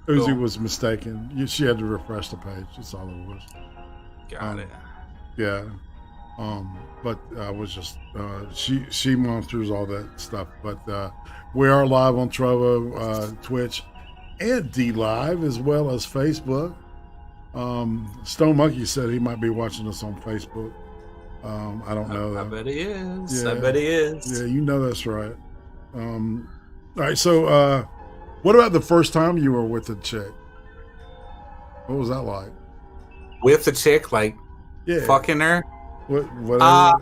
Cool. was mistaken. She had to refresh the page. That's all it was. Got it. Yeah. But I was just she monitors all that stuff. But we are live on Trovo, Twitch, and D Live, as well as Facebook. Stone Monkey said he might be watching us on Facebook. I don't know that. I bet he is. Yeah. I bet he is. Yeah, you know that's right. All right, so what about the first time you were with a chick? What was that like? With the chick, like fucking her? Whatever, I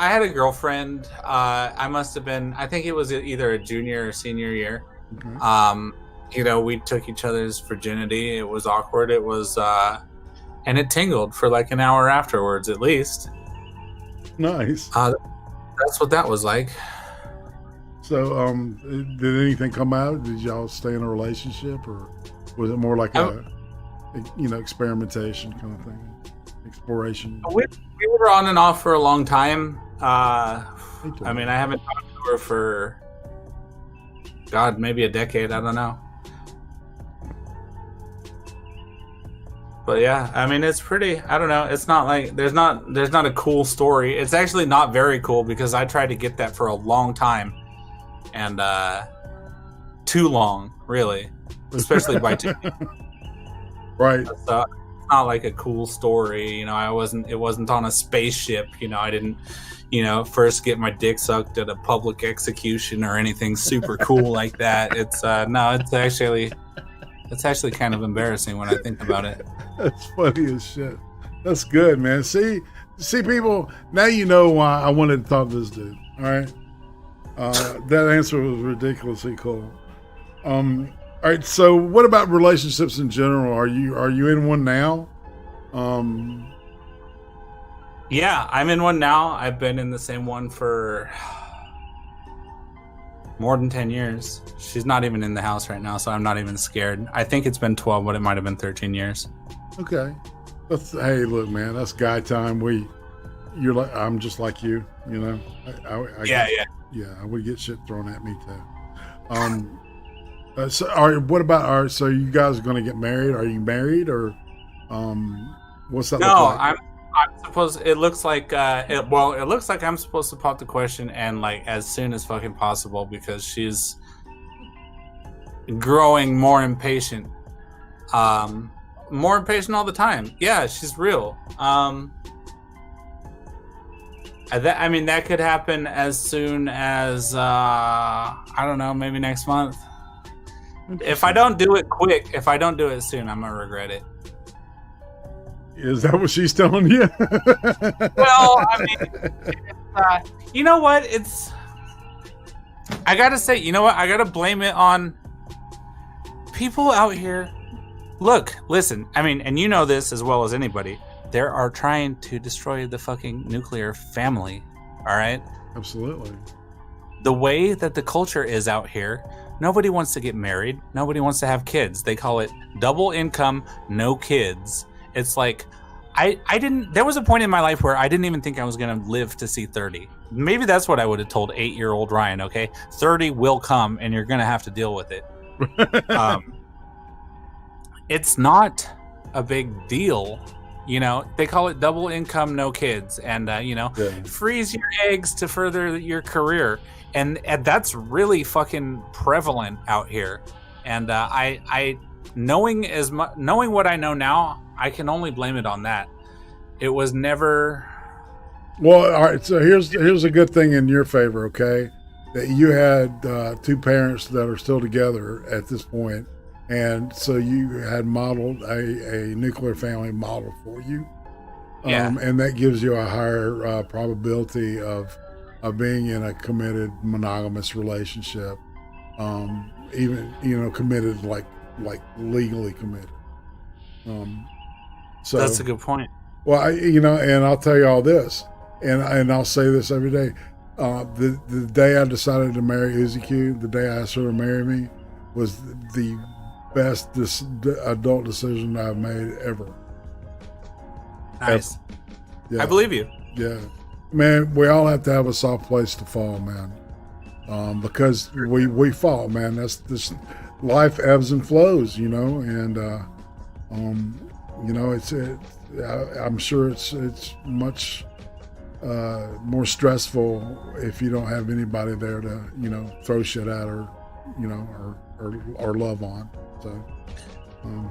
had a girlfriend. I must have been, I think it was either a junior or senior year. Okay. We took each other's virginity. It was awkward. It was, and it tingled for like an hour afterwards, at least. Nice. That's what that was like. So, did anything come out? Did y'all stay in a relationship, or was it more like experimentation kind of thing, exploration? We were on and off for a long time. I mean, I haven't talked to her for, God, maybe a decade. I don't know. But yeah, I mean, it's pretty, I don't know. It's not like, there's not a cool story. It's actually not very cool because I tried to get that for a long time. And too long, really. Especially by two. Right. So it's not like a cool story. It wasn't on a spaceship. I didn't, first get my dick sucked at a public execution or anything super cool like that. It's actually kind of embarrassing when I think about it. That's funny as shit. That's good, man. See, people, now you know why I wanted to talk to this dude. All right. That answer was ridiculously cool. All right. So what about relationships in general? Are you in one now? Yeah, I'm in one now. I've been in the same one for more than 10 years. She's not even in the house right now, so I'm not even scared. I think it's been 12, but it might have been 13 years. Okay. Hey, look, man, that's guy time. You're like, I'm just like you, Yeah. I would get shit thrown at me too. So what about so you guys are going to get married? Are you married, or what's that? No, look like? I'm supposed. It looks like it looks like I'm supposed to pop the question and like as soon as fucking possible because she's growing more impatient. More impatient all the time. Yeah, she's real. That could happen as soon as I don't know, maybe next month. If I don't do it quick, if I don't do it soon, I'm gonna regret it. Is that what she's telling you? Well, I mean, you know what? I gotta say, you know what? I gotta blame it on people out here. Look, listen, I mean, and you know this as well as anybody. They are trying to destroy the fucking nuclear family, all right? Absolutely. The way that the culture is out here, nobody wants to get married. Nobody wants to have kids. They call it double income, no kids. It's like, there was a point in my life where I didn't even think I was going to live to see 30. Maybe that's what I would have told 8-year-old Ryan, okay? 30 will come and you're going to have to deal with it. It's not a big deal. You know, they call it double income, no kids. And, freeze your eggs to further your career. And that's really fucking prevalent out here. And I knowing what I know now, I can only blame it on that. It was never. Well, all right. So here's a good thing in your favor, okay? That you had two parents that are still together at this point, and so you had modeled a nuclear family model for you. Yeah. And that gives you a higher probability of being in a committed monogamous relationship, even committed like legally committed. So that's a good point. Well, and I'll tell you all this, and I'll say this every day. The day I decided to marry Uzi, the day I asked her to marry me, was the best adult decision I've made ever. Nice. Yeah. I believe you. Yeah. Man, we all have to have a soft place to fall, man. Because we fall, man. That's this life ebbs and flows, and I'm sure it's much more stressful if you don't have anybody there to throw shit at or love on. So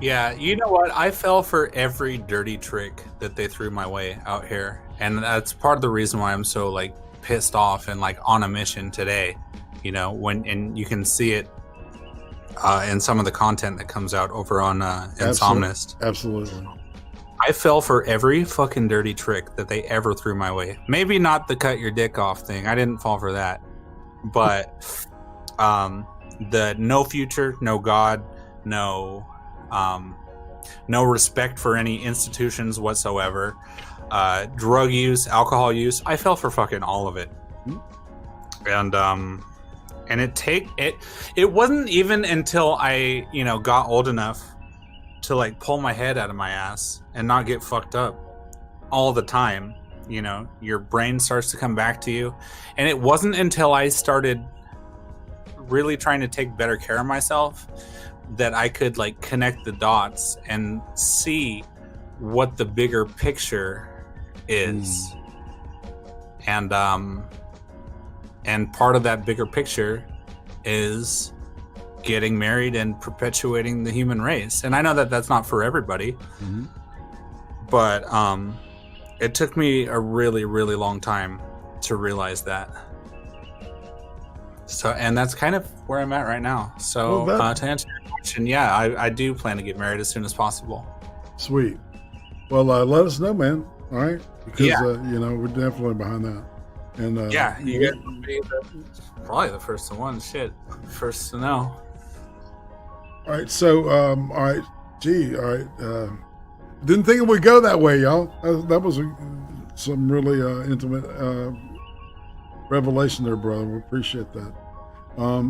yeah, you know what? I fell for every dirty trick that they threw my way out here, and that's part of the reason why I'm so like pissed off and like on a mission today. And you can see it in some of the content that comes out over on Insomnist. Absolutely. I fell for every fucking dirty trick that they ever threw my way. Maybe not the cut your dick off thing. I didn't fall for that. But the no future, no God, no respect for any institutions whatsoever, drug use, alcohol use. I fell for fucking all of it. And it wasn't even until I, got old enough to like pull my head out of my ass and not get fucked up all the time. Your brain starts to come back to you. And it wasn't until I started really trying to take better care of myself that I could like connect the dots and see what the bigger picture is. And part of that bigger picture is getting married and perpetuating the human race. And I know that that's not for everybody, but it took me a really, really long time to realize that. So, and that's kind of where I'm at right now. So to answer your question, yeah, I do plan to get married as soon as possible. Sweet. Well, let us know, man. All right, because we're definitely behind that. And you guys will be probably the first to one. Shit, first to know. All right, so all right, didn't think it would go that way, y'all. That was some really intimate revelation there, brother. We appreciate that.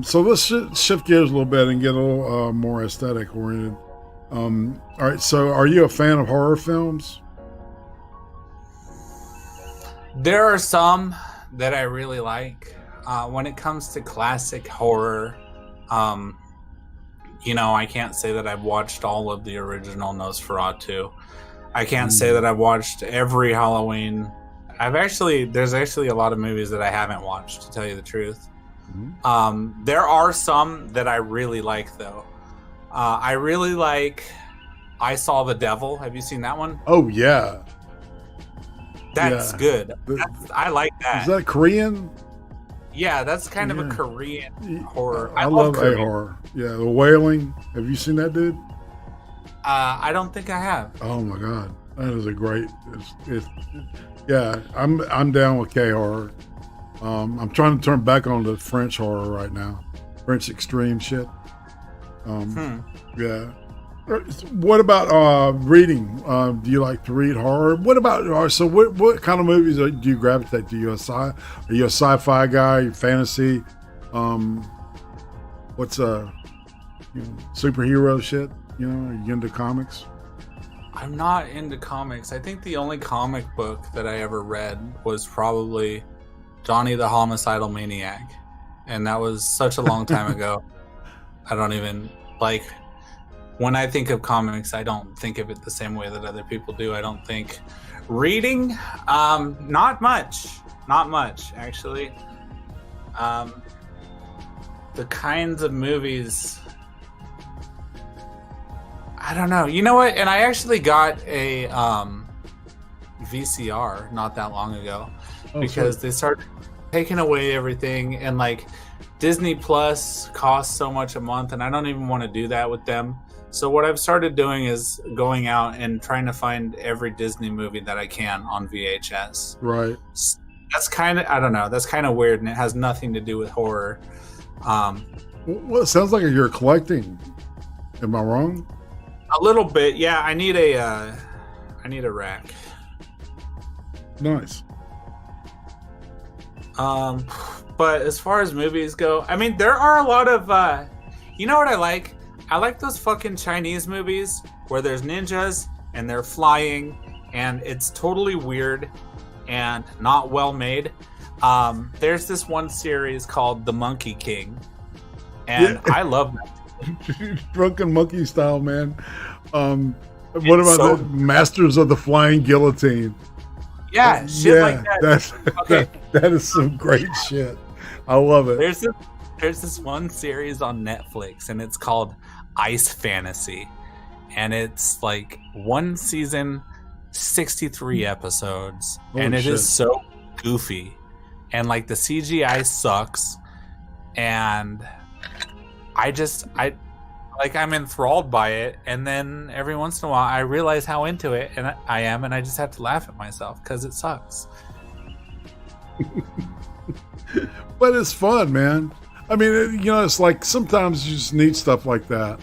So let's shift gears a little bit and get a little more aesthetic oriented. All right, so are you a fan of horror films? There are some that I really like. When it comes to classic horror, I can't say that I've watched all of the original Nosferatu. I can't say that I've watched every Halloween. There's actually a lot of movies that I haven't watched, to tell you the truth. There are some that I really like, though. I really like I Saw the Devil. Have you seen that one? Oh, yeah. That's good. I like that. Is that Korean? Yeah, that's kind of a Korean horror. I love a horror. Yeah, The Wailing. Have you seen that, dude? I don't think I have. Oh my God. That is a great. Yeah, I'm down with K horror. I'm trying to turn back on the French horror right now, French extreme shit. Yeah. What about reading? Do you like to read horror? What about so? What kind of movies do you gravitate to? Are you a sci-fi guy? Fantasy? What's superhero shit? You know, are you into comics? I'm not into comics. I think the only comic book that I ever read was probably Johnny the Homicidal Maniac, and that was such a long time ago. I don't even like. When I think of comics, I don't think of it the same way that other people do. I don't think reading, not much actually. The kinds of movies, I don't know. You know what? And I actually got a VCR not that long ago because they started taking away everything, and like Disney Plus costs so much a month, and I don't even want to do that with them. So what I've started doing is going out and trying to find every Disney movie that I can on VHS. Right. That's kind of, I don't know, that's kind of weird, and it has nothing to do with horror. Well, it sounds like you're collecting. Am I wrong? A little bit, yeah. I need a rack. Nice. But as far as movies go, I mean, there are a lot of, you know what I like? I like those fucking Chinese movies where there's ninjas and they're flying and it's totally weird and not well made. There's this one series called The Monkey King, and I love that. Drunken Monkey style, man. What about the Masters of the Flying Guillotine? Yeah, shit like that. That is some great shit. I love it. There's this one series on Netflix, and it's called Ice Fantasy, and it's like one season, 63 episodes, and it is so goofy, and like the CGI sucks, and I'm enthralled by it, and then every once in a while I realize how into it and I am, and I just have to laugh at myself because it sucks. But it's fun, man. I mean, you know, it's like sometimes you just need stuff like that.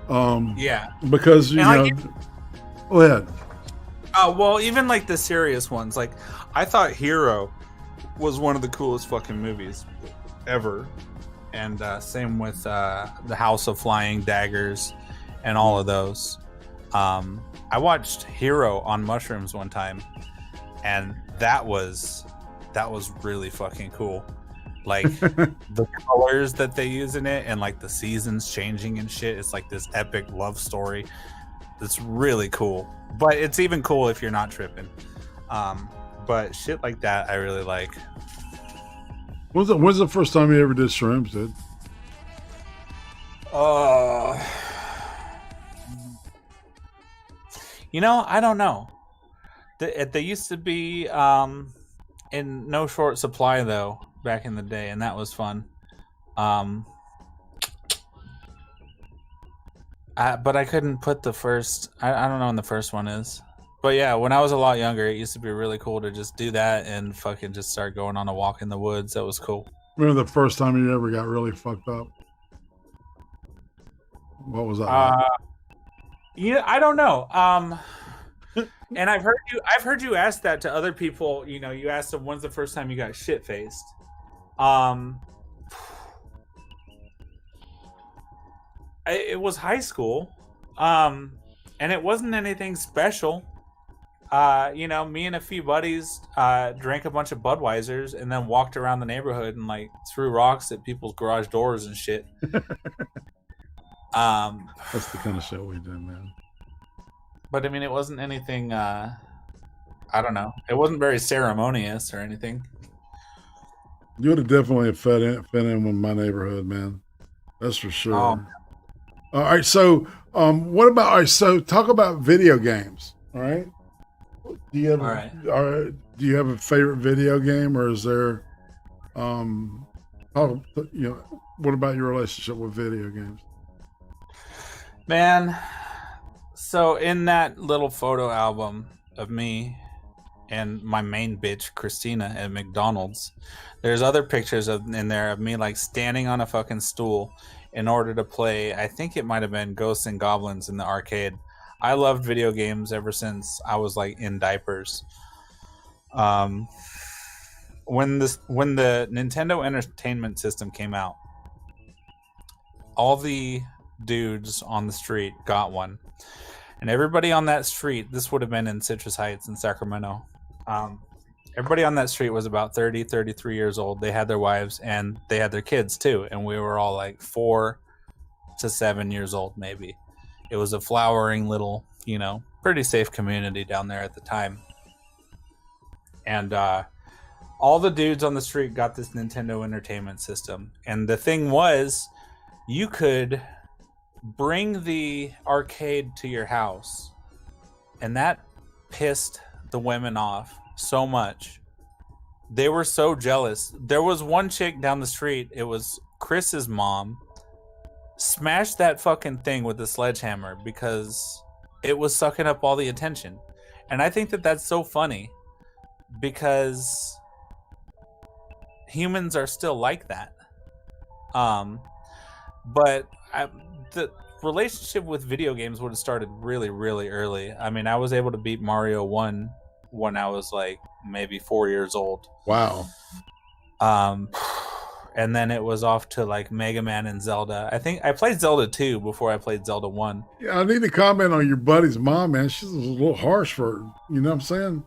Yeah. Because, you know... Go ahead. Well, even like the serious ones. Like, I thought Hero was one of the coolest fucking movies ever. And same with The House of Flying Daggers and all of those. I watched Hero on mushrooms one time, and that was really fucking cool. Like the colors that they use in it, and like the seasons changing and shit. It's like this epic love story. It's really cool, but it's even cool if you're not tripping. But shit like that, I really like. When's the first time you ever did shrooms, dude? You know, I don't know. They used to be in no short supply though back in the day, and that was fun. But I couldn't put the first. I don't know when the first one is. But yeah, when I was a lot younger, it used to be really cool to just do that and fucking just start going on a walk in the woods. That was cool. Remember the first time you ever got really fucked up? What was that like? Yeah, I don't know. And I've heard you ask that to other people. You know, you asked them when's the first time you got shit faced. It was high school, and it wasn't anything special. You know, me and a few buddies drank a bunch of Budweisers and then walked around the neighborhood and like threw rocks at people's garage doors and shit. That's the kind of shit we did, man. But I mean, it wasn't anything. I don't know. It wasn't very ceremonious or anything. You would have definitely fit in with my neighborhood, man. That's for sure. All right, so what about? All right, so talk about video games. All right. Do you have do you have a favorite video game, or is there, you know, what about your relationship with video games? Man, So in that little photo album of me and my main bitch Christina at McDonald's, there's other pictures in there of me like standing on a fucking stool in order to play. I think it might have been Ghosts and Goblins in the arcade. I loved video games ever since I was like in diapers. When the Nintendo Entertainment System came out, all the dudes on the street got one, and everybody on that street, this would have been in Citrus Heights in Sacramento, everybody on that street was about 33 years old. They had their wives and they had their kids too, and we were all like 4 to 7 years old maybe. It was a flowering little, pretty safe community down there at the time. And all the dudes on the street got this Nintendo Entertainment System. And the thing was, you could bring the arcade to your house. And that pissed the women off so much. They were so jealous. There was one chick down the street, it was Chris's mom, smashed that fucking thing with a sledgehammer because it was sucking up all the attention. And I think that that's so funny because humans are still like that. But the relationship with video games would have started really, really early. I mean, I was able to beat Mario 1 when I was like maybe 4 years old. Wow. And then it was off to like Mega Man and Zelda. I think I played Zelda 2 before I played Zelda 1. Yeah, I need to comment on your buddy's mom, man. She's a little harsh for her. You know what I'm saying?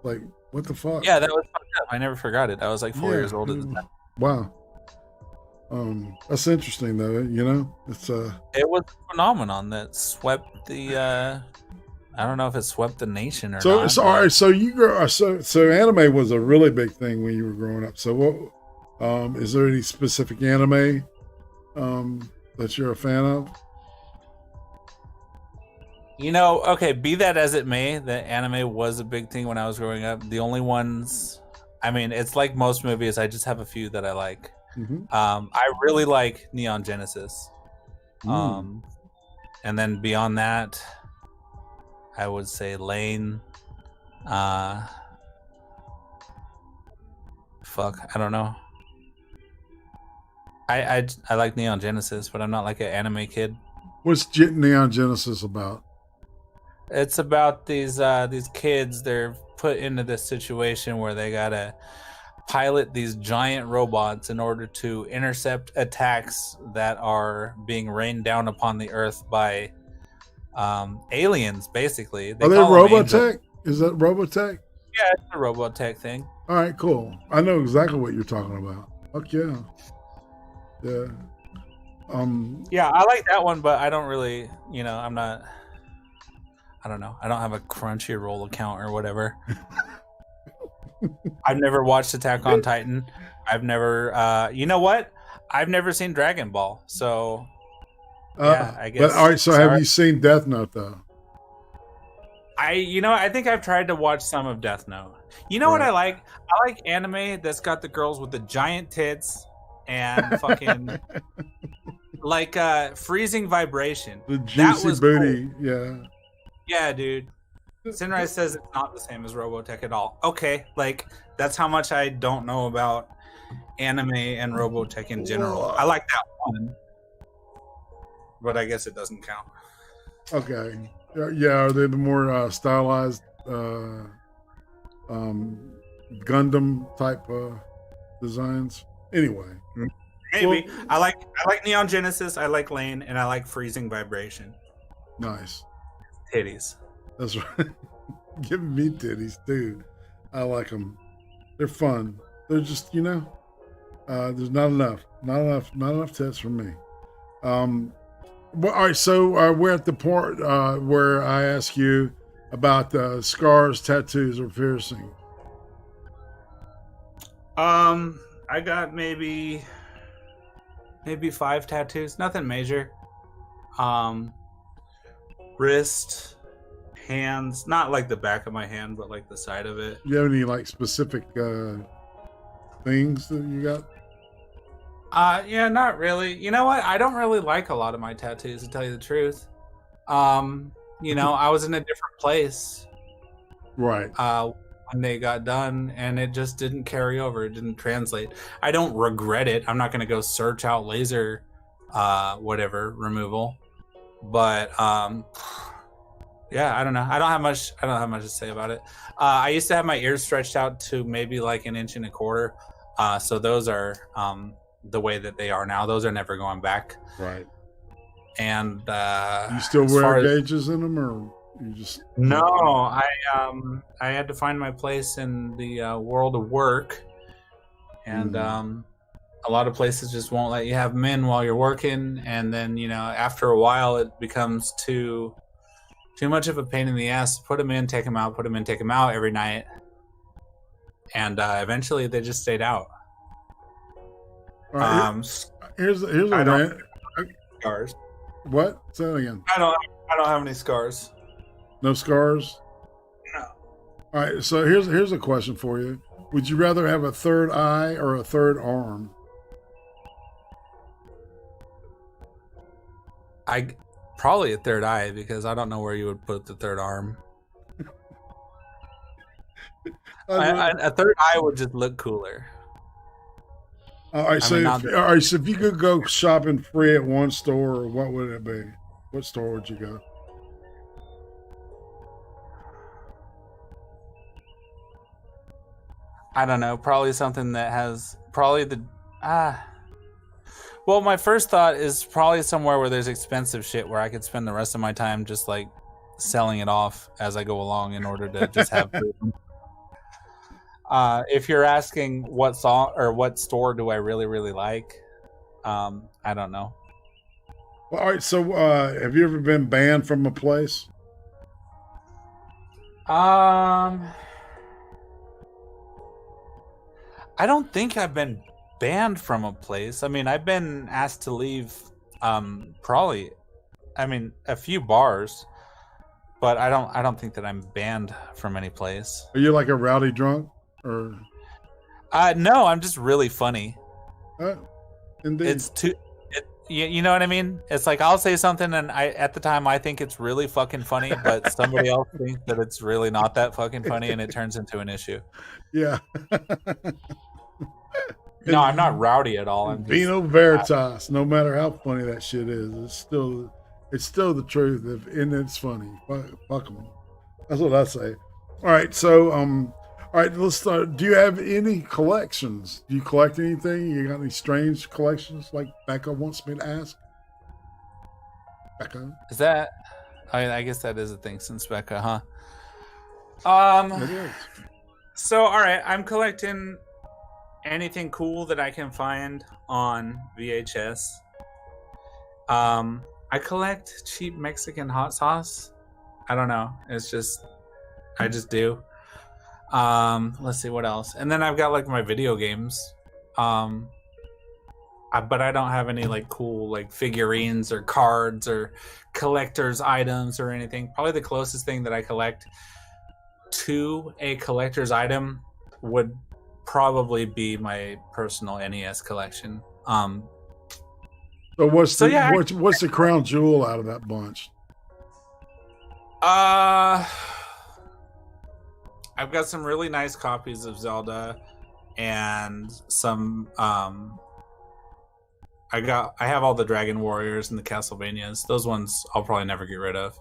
Like, what the fuck? Yeah, that was fucked up. I never forgot it. I was like 4 years old at the time. Wow. That's interesting though. It's it was a phenomenon that swept the. I don't know if it swept the nation or not. So all right. So you grow. So anime was a really big thing when you were growing up. So what? Is there any specific anime that you're a fan of? Okay, be that as it may, the anime was a big thing when I was growing up. The only ones, I mean, it's like most movies, I just have a few that I like. Mm-hmm. I really like Neon Genesis. And then beyond that, I would say Lane. Fuck, I don't know. I like Neon Genesis, but I'm not like an anime kid. What's Neon Genesis about? It's about these kids. They're put into this situation where they gotta pilot these giant robots in order to intercept attacks that are being rained down upon the Earth by aliens. Basically, Are they Robotech? Is that Robotech? Yeah, it's a Robotech thing. All right, cool. I know exactly what you're talking about. Fuck yeah. Yeah. Yeah, I like that one, but I don't really, I'm not. I don't know. I don't have a Crunchyroll account or whatever. I've never watched Attack on Titan. I've never. You know what? I've never seen Dragon Ball. So. Yeah, I guess. But all right. So have you seen Death Note though? I think I've tried to watch some of Death Note. You know what I like? I like anime that's got the girls with the giant tits and fucking like freezing vibration. The juicy booty, cool. Yeah. Yeah, dude. Sinrai says it's not the same as Robotech at all. Okay, like that's how much I don't know about anime and Robotech in general. I like that one, but I guess it doesn't count. Okay. Yeah, are they the more stylized Gundam type designs? Anyway, maybe. Well, I like Neon Genesis. I like Lane, and I like Freezing Vibration. Nice. Titties. That's right. Give me titties, dude. I like them. They're fun. They're just, there's not enough tits for me. Well, all right, so we're at the part where I ask you about scars, tattoos, or piercing. I got maybe 5 tattoos. Nothing major. Wrist, hands, not like the back of my hand, but like the side of it. Do you have any like specific things that you got? Yeah, not really. You know what? I don't really like a lot of my tattoos, to tell you the truth. you know, I was in a different place. Right. When they got done, and it just didn't carry over. It didn't translate. I don't regret it. I'm not going to go search out laser, whatever removal, but yeah, I don't know. I don't have much to say about it. I used to have my ears stretched out to maybe like 1.25 inches. So those are the way that they are now. Those are never going back. Right. And you still wear gauges in them, or you just? No, I had to find my place in the world of work, and a lot of places just won't let you have them in while you're working, and then you know after a while it becomes too much of a pain in the ass to put them in, take them out, put them in, take them out every night, and eventually they just stayed out. Here's a rant. Scars. What? Say that again. I don't have any scars. No scars? No. All right, so here's a question for you. Would you rather have a third eye or a third arm? Probably a third eye, because I don't know where you would put the third arm. A third eye would just look cooler. All right, so if you could go shopping free at one store, what would it be? What store would you go? I don't know. Probably something that has well, my first thought is probably somewhere where there's expensive shit where I could spend the rest of my time just like selling it off as I go along in order to just have food. If you're asking what song or what store do I really, really like, I don't know. Well, all right, so have you ever been banned from a place? I don't think I've been banned from a place. I mean, I've been asked to leave probably, I mean, a few bars, but I don't think that I'm banned from any place. Are you like a rowdy drunk? Or no, I'm just really funny. Indeed. It's you know what I mean? It's like I'll say something and at the time I think it's really fucking funny, but somebody else thinks that it's really not that fucking funny, and it turns into an issue. Yeah. No, I'm not rowdy at all. I'm Vino Veritas. No matter how funny that shit is, it's still the truth. And it's funny. Fuck them. That's what I say. All right, so all right, let's start. Do you have any collections? Do you collect anything? You got any strange collections like Becca wants me to ask? Becca? Is that? I guess that is a thing since Becca, huh? It is. So, all right, I'm collecting anything cool that I can find on VHS. I collect cheap Mexican hot sauce. I don't know. I just do. Let's see what else. And then I've got like my video games. But I don't have any like cool like figurines or cards or collector's items or anything. Probably the closest thing that I collect to a collector's item would probably be my personal NES collection. So what's the crown jewel out of that bunch? I've got some really nice copies of Zelda and some I have all the Dragon Warriors and the Castlevanias. Those ones I'll probably never get rid of.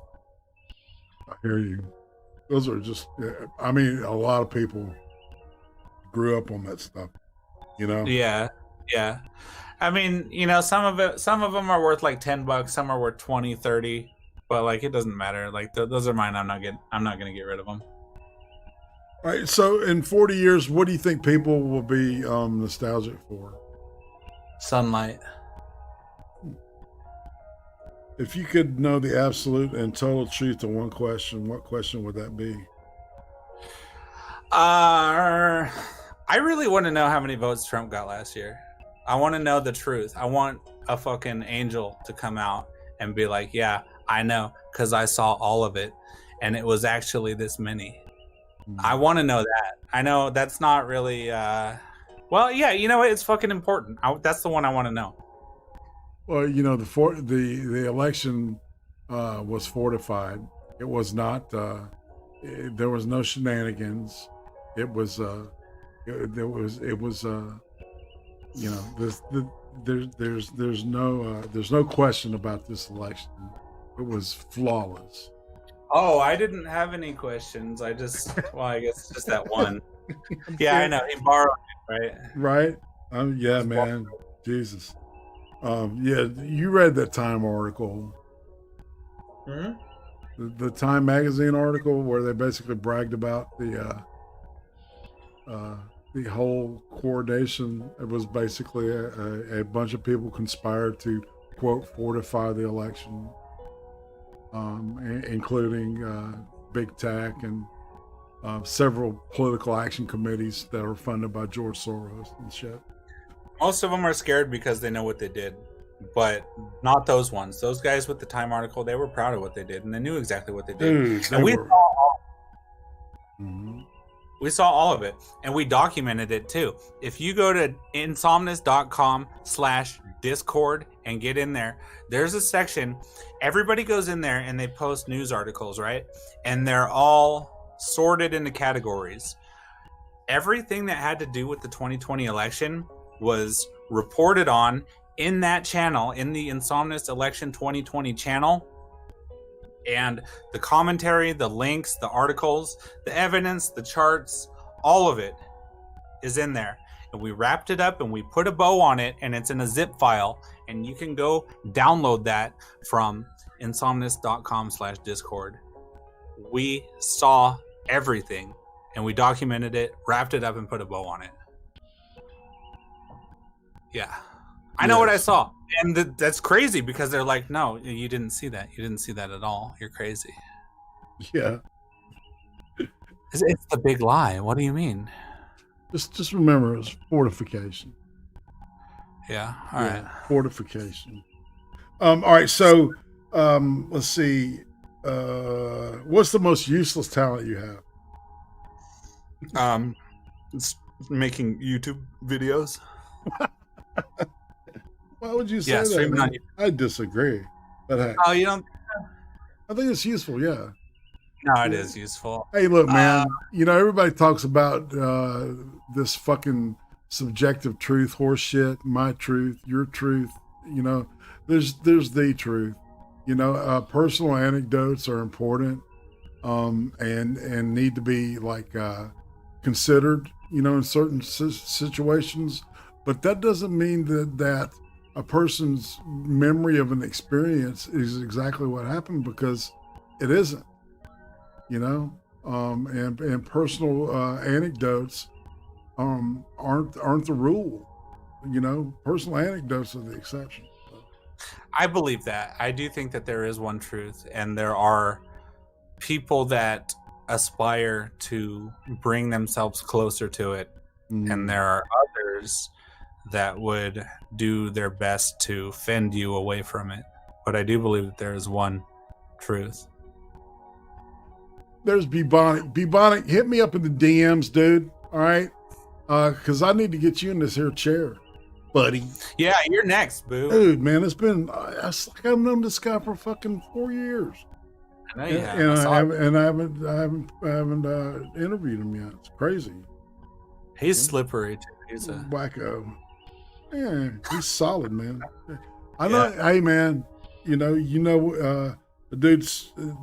I hear you. Those are just, I mean, a lot of people grew up on that stuff, you know? Yeah. I mean, you know, some of them are worth like $10, some are worth 20, 30, but like it doesn't matter. Like those are mine. I'm not going to get rid of them. All right, so in 40 years, what do you think people will be nostalgic for? Sunlight. If you could know the absolute and total truth to one question, what question would that be? I really want to know how many votes Trump got last year. I want to know the truth. I want a fucking angel to come out and be like, yeah, I know, because I saw all of it, and it was actually this many. I want to know that. I know that's not really, well, yeah, you know what? It's fucking important. That's the one I want to know. Well, you know, the election was fortified, It was not. There was no shenanigans. It was. There was. It was. You know. There's no question about this election. It was flawless. Oh, I didn't have any questions. I just, well, I guess just that one. Yeah, I know. He borrowed it, right? Yeah, man. Jesus. Yeah, you read that Time article. The Time magazine article where they basically bragged about the whole coordination. It was basically a bunch of people conspired to, quote, fortify the election. Including big tech and several political action committees that are funded by George Soros and shit. Most of them are scared because they know what they did, but not those ones. Those guys with the Time article, they were proud of what they did and they knew exactly what they did. And we saw all of it, and we documented it too. If you go to insomnus.com/Discord and get in there, there's a section. Everybody goes in there and they post news articles, right? And they're all sorted into categories. Everything that had to do with the 2020 election was reported on in that channel, in the Insomnus Election 2020 channel. And the commentary, the links, the articles, the evidence, the charts, all of it is in there. And we wrapped it up and we put a bow on it, and it's in a zip file. And you can go download that from insomnus.com/Discord. We saw everything and we documented it, wrapped it up, and put a bow on it. Yeah. I know what I saw. And that's crazy because they're like, no, you didn't see that. You didn't see that at all. You're crazy. Yeah. It's the big lie. What do you mean? Just remember, it's fortification. Yeah. All right. Fortification. All right. So let's see. What's the most useless talent you have? It's making YouTube videos. Why would you say that? Man? I disagree. But hey, oh, you don't? I think it's useful. Yeah. No, it is useful. Hey, look, man. You know, everybody talks about this fucking subjective truth, horse shit. My truth, your truth. You know, there's the truth. You know, personal anecdotes are important, and need to be like considered. You know, in certain situations, but that doesn't mean that a person's memory of an experience is exactly what happened, because it isn't. You know, and personal anecdotes aren't the rule. You know, personal anecdotes are the exception. I believe that. I do think that there is one truth, and there are people that aspire to bring themselves closer to it, and there are others that would do their best to fend you away from it. But I do believe that there is one truth. There's Bubonic. Bubonic, hit me up in the DMs, dude. All right, because I need to get you in this here chair, buddy. Yeah, you're next, boo. Dude, man, it's been. It's like I've known this guy for fucking 4 years. I know you have. And I haven't interviewed him yet. It's crazy. He's slippery too. He's a wacko. Yeah, he's solid, man. I know. Hey, man. You know. The dude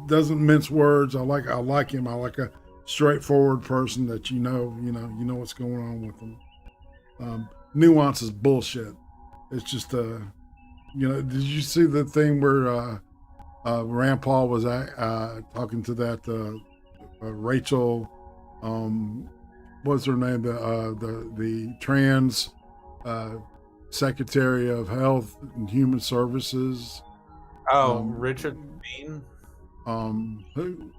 doesn't mince words. I like him. I like a straightforward person that you know what's going on with him. Nuance is bullshit. It's just did you see the thing where Rand Paul was talking to that Rachel, what's her name? The trans Secretary of Health and Human Services. Oh, Richard Levine. Who?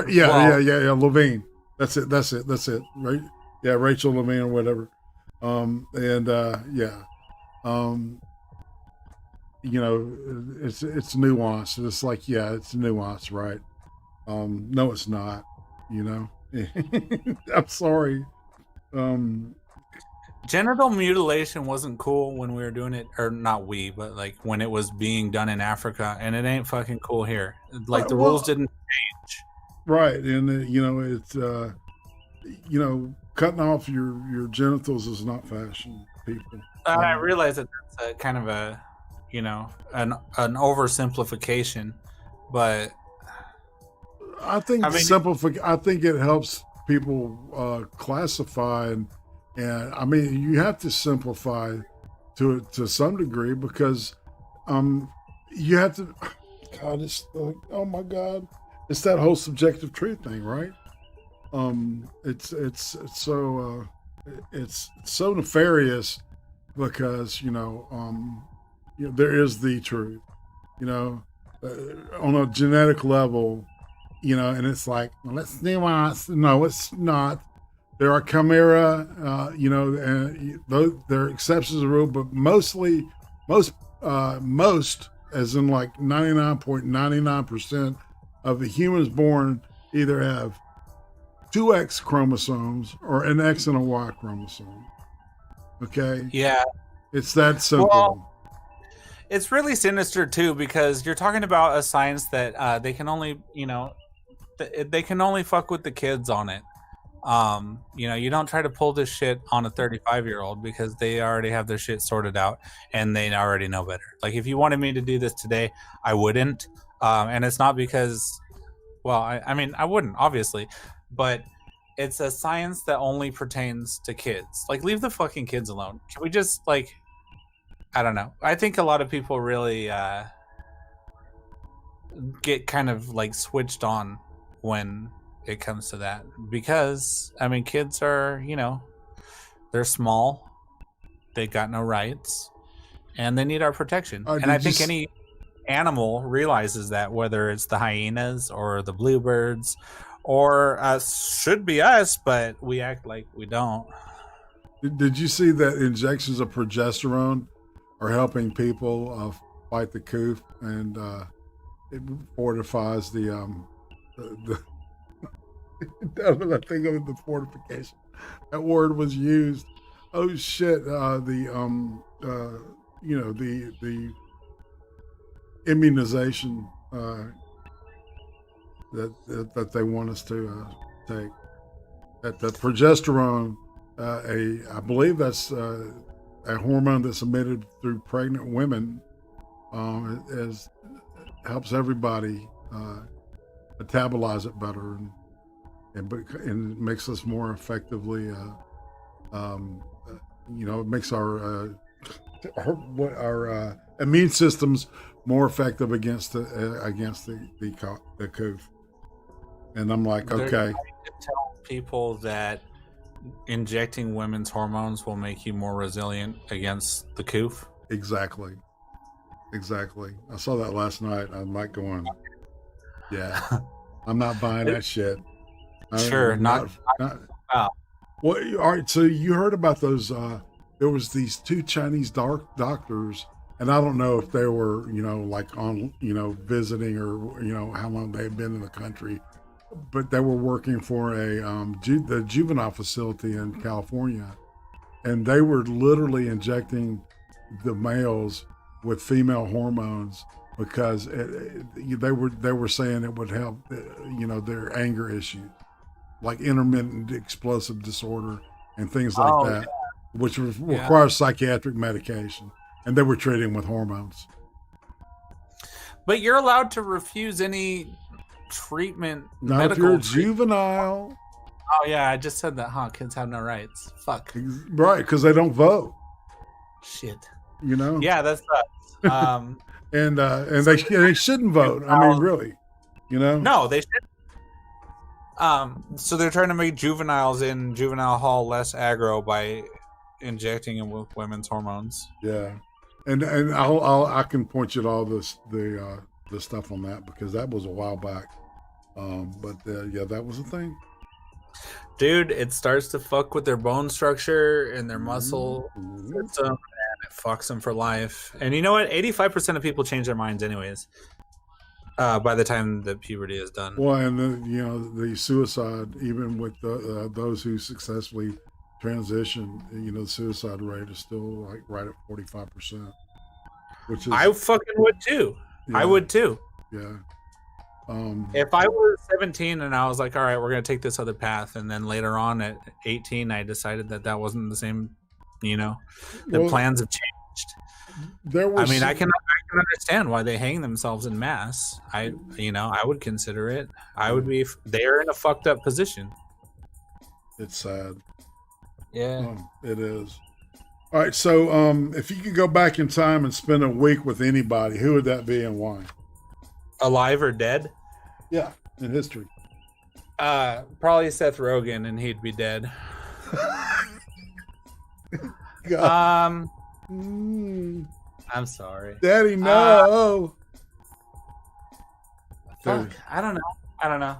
Yeah, Levine. That's it. Right? Yeah, Rachel Levine or whatever. It's nuance. It's like, it's nuance, right? No, it's not. You know. I'm sorry. Genital mutilation wasn't cool when we were doing it, or not we, but like when it was being done in Africa, and it ain't fucking cool here. Like the rules didn't change. Right, and it's cutting off your genitals is not fashion, people. I realize that that's a kind of a, an oversimplification, but I think I think it helps people classify, and I mean you have to simplify to some degree because you have to. God, it's like, oh my God, it's that whole subjective truth thing, right? It's so nefarious because there is the truth, on a genetic level, and it's like, well, let's nuance. No, it's not. There are chimera, and there are exceptions to the rule, but most, as in like 99.99% of the humans born either have 2 X chromosomes or an X and a Y chromosome. Okay. Yeah. It's that simple. Well, it's really sinister too, because you're talking about a science that they can only, they can only fuck with the kids on it. You don't try to pull this shit on a 35-year-old because they already have their shit sorted out and they already know better. Like if you wanted me to do this today, I wouldn't. And it's not because, well, I mean, I wouldn't, obviously, but it's a science that only pertains to kids. Like, leave the fucking kids alone. Can we just, like, I don't know. I think a lot of people really get kind of, like, switched on when it comes to that. Because, I mean, kids are, they're small. They got no rights. And they need our protection. And I think any animal realizes that, whether it's the hyenas or the bluebirds or should be us, but we act like we don't. Did you see that injections of progesterone are helping people fight the coof, and it fortifies the I think of the fortification. That word was used. Oh shit! The immunization that they want us to take. That the progesterone, I believe that's a hormone that's emitted through pregnant women, helps everybody metabolize it better and makes us more effectively. It makes our immune systems more effective against the coof. And I'm like, okay. They're trying to tell people that injecting women's hormones will make you more resilient against the coof. Exactly. I saw that last night. I'm like going, yeah, I'm not buying that shit. Sure, not. Well, all right. So you heard about those? There was these 2 Chinese doctors, and I don't know if they were, like on, visiting or how long they had been in the country, but they were working for the juvenile facility in California, and they were literally injecting the males with female hormones because they were saying it would help, their anger issues, like intermittent explosive disorder and things like that, which requires psychiatric medication, and they were treating with hormones. But you're allowed to refuse any treatment. Not if you're a juvenile. Oh yeah, I just said that, huh? Kids have no rights. Fuck. Right, because they don't vote. Shit. Yeah, that's nuts. And they shouldn't vote. I mean, really. No, they shouldn't. So they're trying to make juveniles in juvenile hall less aggro by injecting them with women's hormones. Yeah, and I can point you to all the stuff on that because that was a while back. But that was a thing. Dude, it starts to fuck with their bone structure and their muscle system, and it fucks them for life. And you know what? 85% of people change their minds anyways. By the time the puberty is done. Well, and the suicide, even with those who successfully transition, the suicide rate is still like right at 45%, which is I fucking would too. Yeah. I would too. Yeah. If I was 17 and I was like, all right, we're going to take this other path. And then later on at 18, I decided that wasn't the same, the plans have changed. I can understand why they hang themselves in mass. I would consider it. They're in a fucked up position. It's sad. Yeah. It is. All right. So, if you could go back in time and spend a week with anybody, who would that be and why? Alive or dead? Yeah, in history. Probably Seth Rogen, and he'd be dead. I'm sorry, Daddy. No. Fuck. I don't know.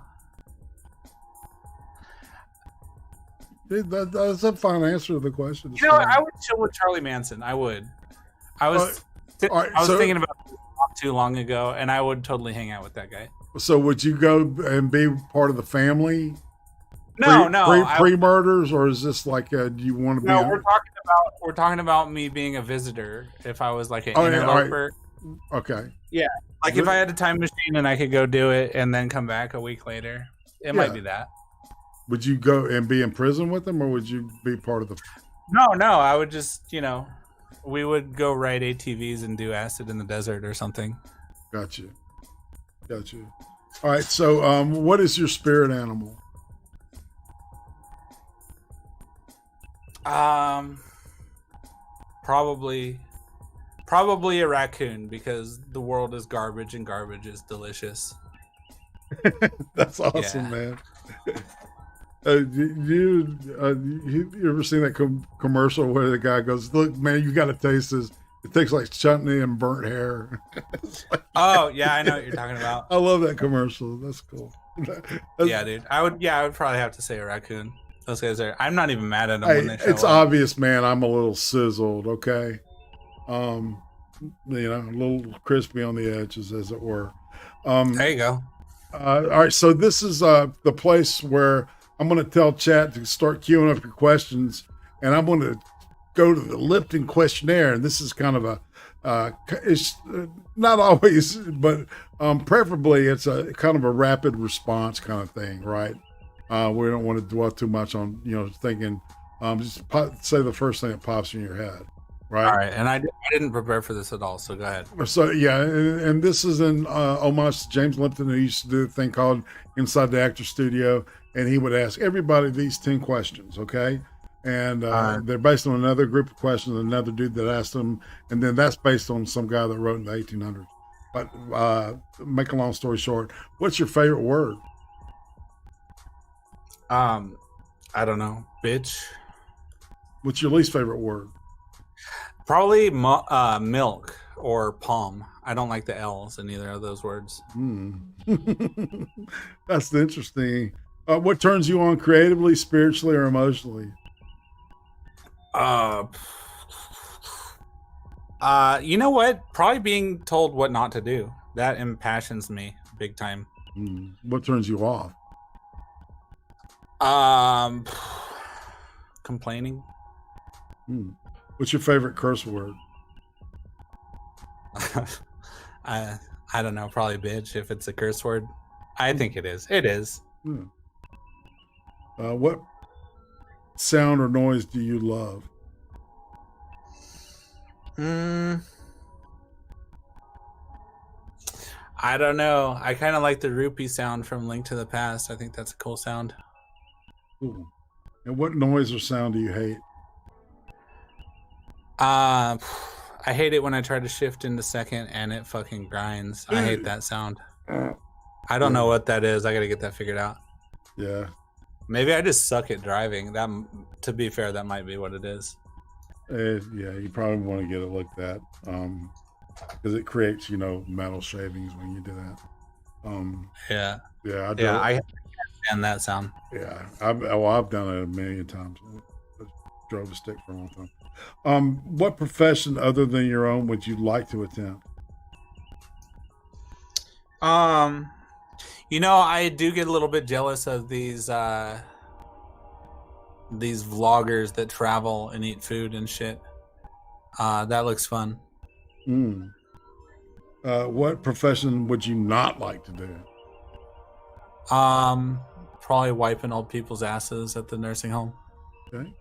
That's a fine answer to the question. I would chill with Charlie Manson. I would. I was thinking about it not too long ago, and I would totally hang out with that guy. So would you go and be part of the family? No, pre-murders, or is this like do you want to be? No, we're talking about me being a visitor. If I was like an interloper. Right. Okay. Yeah, like if I had a time machine and I could go do it and then come back a week later, it might be that. Would you go and be in prison with them, or would you be part of the? No, I would just we would go ride ATVs and do acid in the desert or something. Got you. All right. So, what is your spirit animal? Probably a raccoon, because the world is garbage and garbage is delicious. That's awesome, man. You ever seen that commercial where the guy goes, "Look, man, you got to taste this. It tastes like chutney and burnt hair." Oh yeah, I know what you're talking about. I love that commercial. That's cool. Yeah, dude. I would probably have to say a raccoon. Those guys are. I'm not even mad at them when they show it's up. obvious, man. I'm a little sizzled. Okay, a little crispy on the edges, as it were. There you go. All right, so this is the place where I'm going to tell chat to start queuing up your questions, and I'm going to go to the Lipton questionnaire. And this is kind of it's not always, but preferably it's a kind of a rapid response kind of thing, right? We don't want to dwell too much on, thinking, just say the first thing that pops in your head, right? All right, and I didn't prepare for this at all, so go ahead. So, yeah, and this is in homage to James Lipton, who used to do a thing called Inside the Actor Studio, and he would ask everybody these 10 questions, okay? And they're based on another group of questions, another dude that asked them, and then that's based on some guy that wrote in the 1800s. But make a long story short, what's your favorite word? I don't know, bitch. What's your least favorite word? Probably milk or palm. I don't like the L's in either of those words. That's interesting. What turns you on creatively, spiritually, or emotionally? You know what? Probably being told what not to do. That impassions me big time. What turns you off? Complaining. What's your favorite curse word? I don't know. Probably bitch if it's a curse word. I think it is. It is. What sound or noise do you love? I don't know. I kind of like the rupee sound from Link to the Past. I think that's a cool sound. Cool. And what noise or sound do you hate? I hate it when I try to shift into second and it fucking grinds. I hate that sound. I don't know what that is. I gotta get that figured out. Yeah. Maybe I just suck at driving. That, to be fair, that might be what it is. Yeah, you probably want to get it looked at, because it creates, metal shavings when you do that. Yeah. Yeah, I can't stand that sound. Yeah, I've done it a million times. I drove a stick for a long time. What profession other than your own would you like to attempt? I do get a little bit jealous of these these vloggers that travel and eat food and shit. That looks fun. What profession would you not like to do? Probably wiping old people's asses at the nursing home. Okay.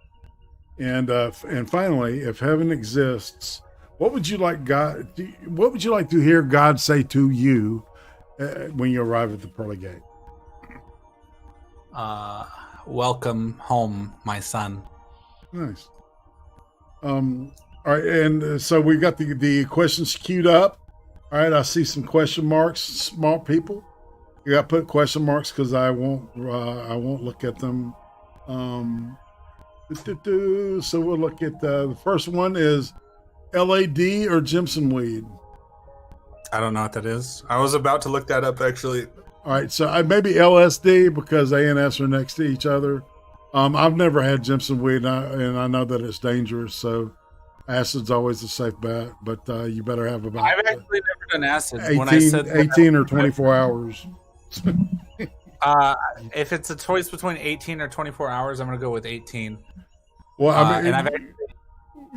And finally, if heaven exists, what would you like to hear God say to you when you arrive at the pearly gate? Welcome home, my son. Nice. All right, and so we got the questions queued up. All right, I see some question marks. Smart people, you got to put question marks because I won't look at them. So we'll look at the first one is LAD or Jimson weed. I don't know what that is. I was about to look that up actually. All right, so maybe LSD because A and S are next to each other. I've never had Jimson weed, and I know that it's dangerous. So acid's always a safe bet, but you better have about. I've actually never done acid. 18 or 24 hours. If it's a choice between 18 or 24 hours, I'm going to go with 18. Well, I mean,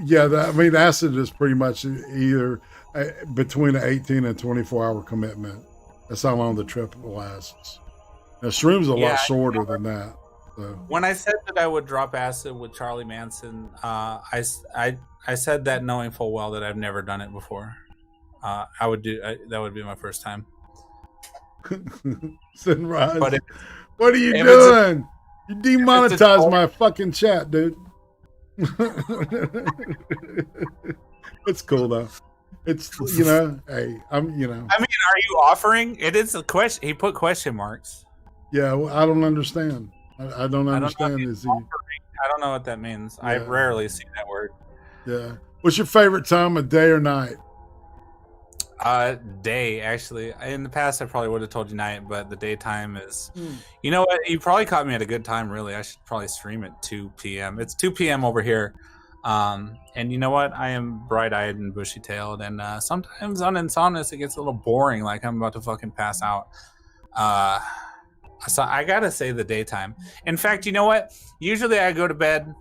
and acid is pretty much either between an 18 and 24-hour commitment. That's how long the trip lasts. Now, shroom's a lot shorter than that. So. When I said that I would drop acid with Charlie Manson, I said that knowing full well that I've never done it before. That would be my first time. Sunrise. What are you doing? You demonetized my fucking chat, dude. It's cool though. It's hey, I'm I mean, are you offering? It is a question. He put question marks. Yeah, well, I don't understand. I don't understand. I don't know what that means. Yeah. I rarely see that word. Yeah. What's your favorite time of day or night? Day, actually. In the past, I probably would have told you night, but the daytime is... You know what? You probably caught me at a good time, really. I should probably stream at 2 p.m. It's 2 p.m. over here. And you know what? I am bright-eyed and bushy-tailed, and sometimes on Insomnus, it gets a little boring, like I'm about to fucking pass out. So I gotta say the daytime. In fact, you know what? Usually I go to bed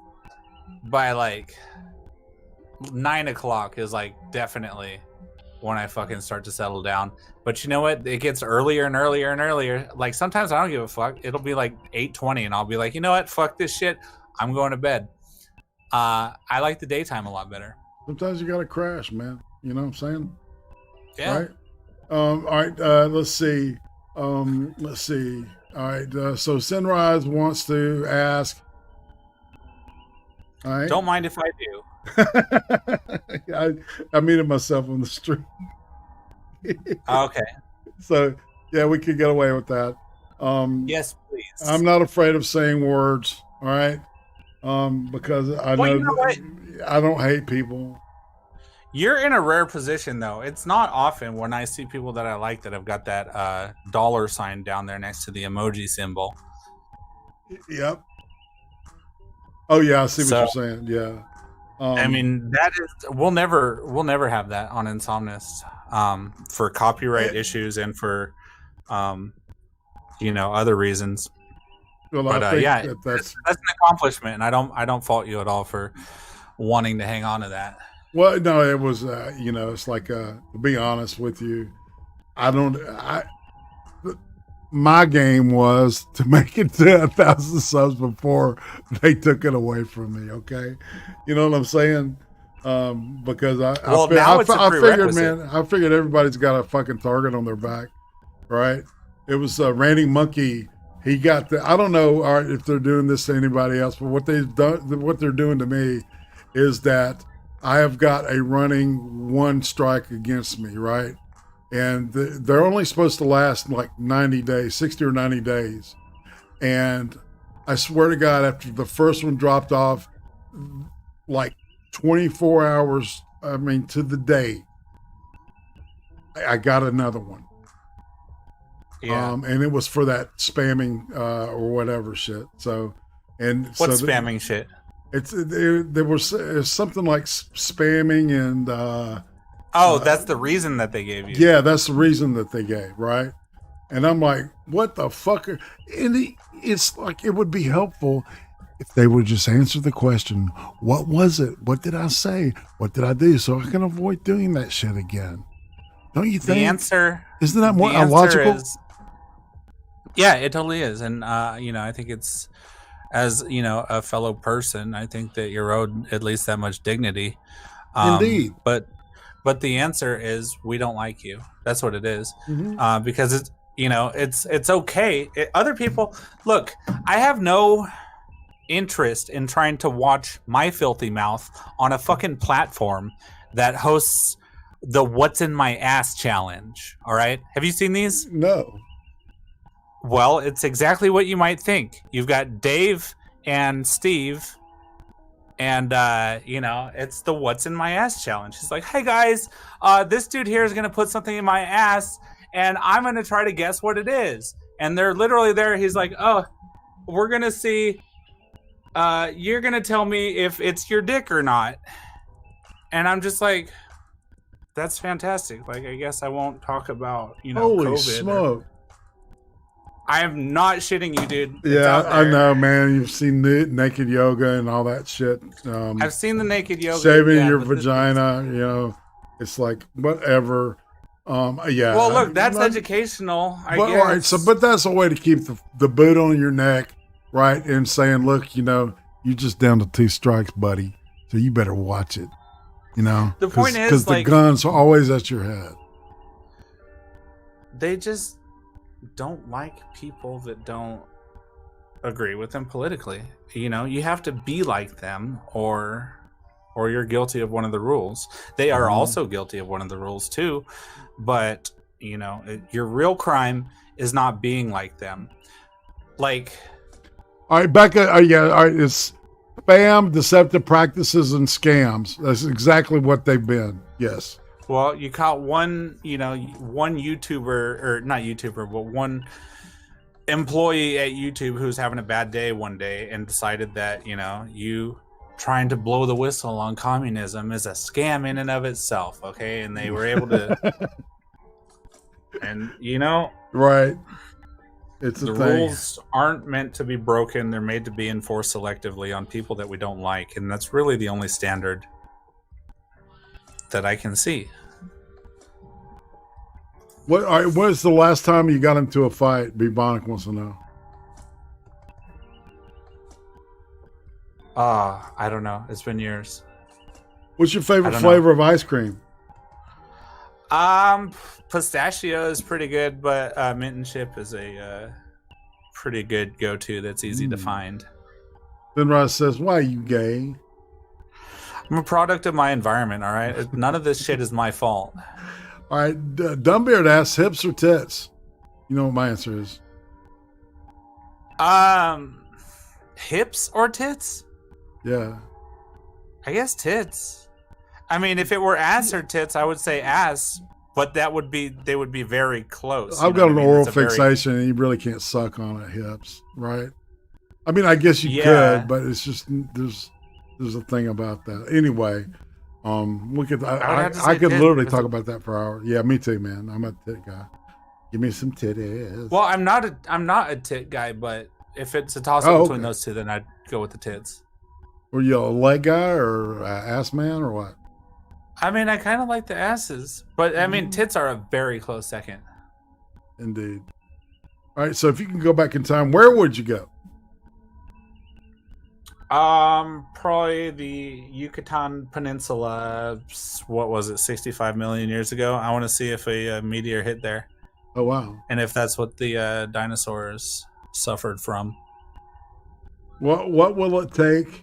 by like 9 o'clock is like definitely when I fucking start to settle down. But you know what? It gets earlier and earlier and earlier. Like sometimes I don't give a fuck. It'll be like 8:20 and I'll be like, you know what? Fuck this shit. I'm going to bed. I like the daytime a lot better. Sometimes you gotta crash, man. You know what I'm saying? Yeah. Right? All right. Let's see. All right. So Sunrise wants to ask. All right. Don't mind if I do. I muted myself on the street. Okay. So yeah, we could get away with that. Yes, please. I'm not afraid of saying words. All right. Because I know, you know what? I don't hate people. You're in a rare position, though. It's not often when I see people that I like that have got that dollar sign down there next to the emoji symbol. Yep. Oh yeah, I see what you're saying. Yeah. I mean, that is we'll never have that on Insomnus for copyright issues and for other reasons. Well, but I think yeah, that's an accomplishment, and I don't fault you at all for wanting to hang on to that. Well, no, it was it's like to be honest with you, my game was to make it to 1,000 subs before they took it away from me. Okay, you know what I'm saying? Because I figured everybody's got a fucking target on their back, right? It was Randy Monkey. He got I don't know if they're doing this to anybody else, but what they're doing to me is that I have got a running one strike against me, right? And they're only supposed to last like 90 days, 60 or 90 days. And I swear to God, after the first one dropped off, like 24 hours, to the day, I got another one. Yeah. And it was for that spamming or whatever shit. So, what's spamming shit? There was something like spamming and. That's the reason that they gave you. Yeah, that's the reason that they gave, right? And I'm like, what the fuck? And it's like it would be helpful if they would just answer the question, what was it? What did I say? What did I do? So I can avoid doing that shit again. Don't you think? The answer isn't that more the answer illogical? Yeah, it totally is. And I think it's, as a fellow person, I think that you're owed at least that much dignity. Indeed. But the answer is we don't like you. That's what it is. Mm-hmm. Because it's okay. Other people, look, I have no interest in trying to watch my filthy mouth on a fucking platform that hosts the What's in My Ass challenge. All right. Have you seen these? No. Well, it's exactly what you might think. You've got Dave and Steve, and it's the What's in My Ass challenge. He's like, hey guys, this dude here is gonna put something in my ass, and I'm gonna try to guess what it is. And they're literally there. He's like, oh, we're gonna see. You're gonna tell me if it's your dick or not. And I'm just like, that's fantastic. Like, I guess I won't talk about Holy COVID. smoke. I am not shitting you, dude. Yeah, I know, man. You've seen naked yoga and all that shit. I've seen the naked yoga. Shaving your vagina, it's like whatever. Yeah. Well, look, that's educational, I guess. All right, but that's a way to keep the boot on your neck, right? And saying, look, you're just down to 2 strikes, buddy. So you better watch it. The point is, because the guns are always at your head. They just don't like people that don't agree with them politically. You have to be like them, or you're guilty of one of the rules. They are also guilty of one of the rules too, but your real crime is not being like them. Like, all right, Becca. All right, it's spam, deceptive practices, and scams. That's exactly what they've been. Yes. Well, you caught one YouTuber, or not YouTuber, but one employee at YouTube who's having a bad day one day and decided that, you trying to blow the whistle on communism is a scam in and of itself, okay? And they were able to, and right. It's the rules aren't meant to be broken. They're made to be enforced selectively on people that we don't like. And that's really the only standard that I can see. When's the last time you got into a fight? Bubonic wants to know. I don't know. It's been years. What's your favorite flavor of ice cream? Pistachio is pretty good, but mint and chip is a pretty good go-to that's easy to find. Then Ross says, why are you gay? I'm a product of my environment, all right? None of this shit is my fault. All right, Dumbbeard asks, hips or tits? You know what my answer is. Hips or tits? Yeah. I guess tits. I mean, if it were ass or tits, I would say ass, but they would be very close. I've got an oral fixation, and you really can't suck on it, hips, right? I mean, I guess you could, but it's just there's a thing about that. Anyway, look at I could literally talk about that for hours. Yeah, me too, man. I'm a tit guy. Give me some titties. Well, I'm not a tit guy, but if it's a toss up between those two, then I'd go with the tits. Were you a leg guy or ass man or what? I mean, I kind of like the asses, but I mean, tits are a very close second. Indeed. All right, so if you can go back in time, where would you go? Probably the Yucatan Peninsula. What was it, 65 million years ago? I want to see if a meteor hit there. Oh, wow. And if that's what the dinosaurs suffered from. What will it take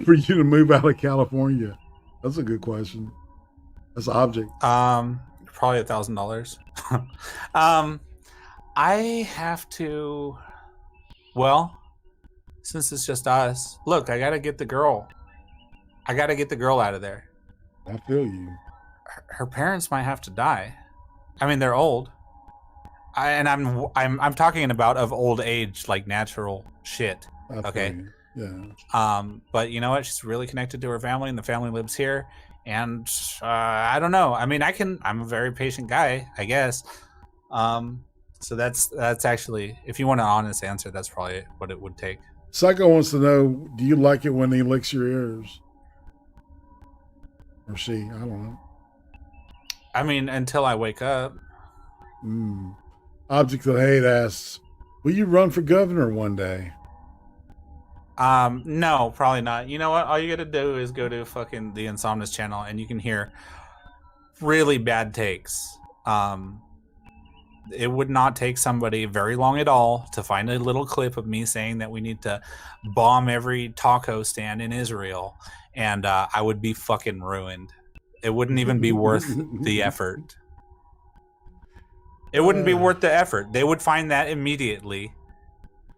for you to move out of California? That's a good question. That's an object. Probably $1,000. I have to. Well, since it's just us, look, I gotta get the girl. I gotta get the girl out of there. I feel you. Her parents might have to die. I mean, they're old. I'm talking about of old age, like natural shit. Okay. Yeah. But you know what? She's really connected to her family, and the family lives here. And I don't know. I mean, I'm a very patient guy, I guess. So that's actually, if you want an honest answer, that's probably what it would take. Psycho wants to know, do you like it when he licks your ears? Or she, I don't know. I mean, until I wake up. Object of Hate asks, will you run for governor one day? No, probably not. You know what? All you gotta do is go to fucking the Insomnus channel and you can hear really bad takes. It would not take somebody very long at all to find a little clip of me saying that we need to bomb every taco stand in Israel, and I would be fucking ruined. It wouldn't even be worth the effort. It wouldn't be worth the effort. They would find that immediately,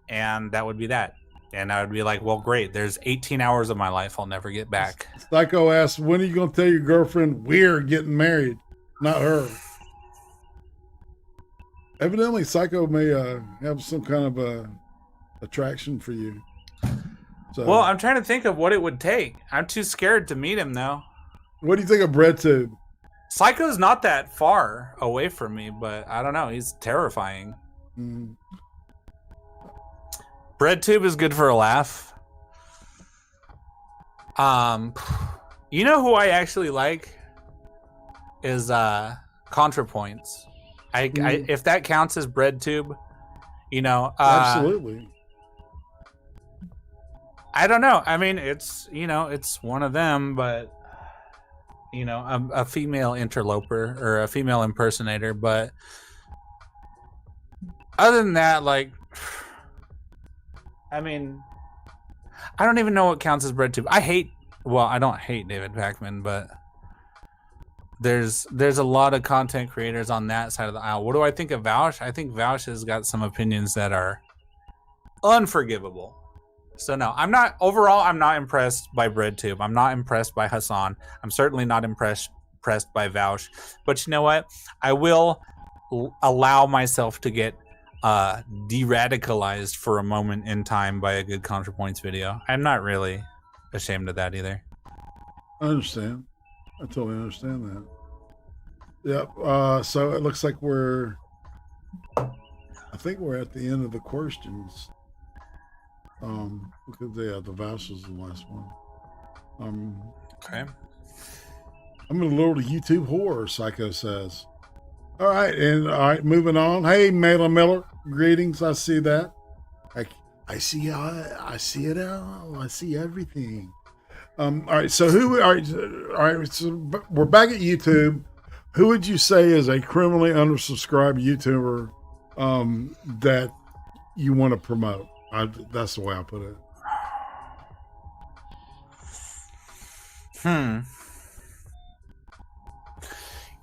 and that would be that. And I would be like, well, great. There's 18 hours of my life I'll never get back. Psycho asks, when are you going to tell your girlfriend we're getting married? Not her. Evidently, Psycho may have some kind of attraction for you. So, well, I'm trying to think of what it would take. I'm too scared to meet him, though. What do you think of BreadTube? Psycho's not that far away from me, but I don't know. He's terrifying. BreadTube is good for a laugh. You know who I actually like is ContraPoints. If that counts as BreadTube, you know, absolutely. I don't know. I mean, it's, you know, it's one of them, but you know, a female interloper or a female impersonator. But other than that, like, I mean, I don't even know what counts as BreadTube. I don't hate David Pakman, but there's a lot of content creators on that side of the aisle. What do I think of Vaush? I think Vaush has got some opinions that are unforgivable. So no, I'm not impressed by BreadTube. I'm not impressed by Hassan. I'm certainly not impressed by Vaush. But you know what? I will allow myself to get de-radicalized for a moment in time by a good ContraPoints video. I'm not really ashamed of that either. I understand. I totally understand that. Yep. So it looks like I think we're at the end of the questions. Because the Vaush was the last one. Okay. I'm gonna lower to YouTube horror, Psycho says. All right, moving on. Hey, Mela Miller, greetings. I see that. I see it all. I see everything. All right, so so we're back at YouTube. Who would you say is a criminally undersubscribed YouTuber that you want to promote? That's the way I put it.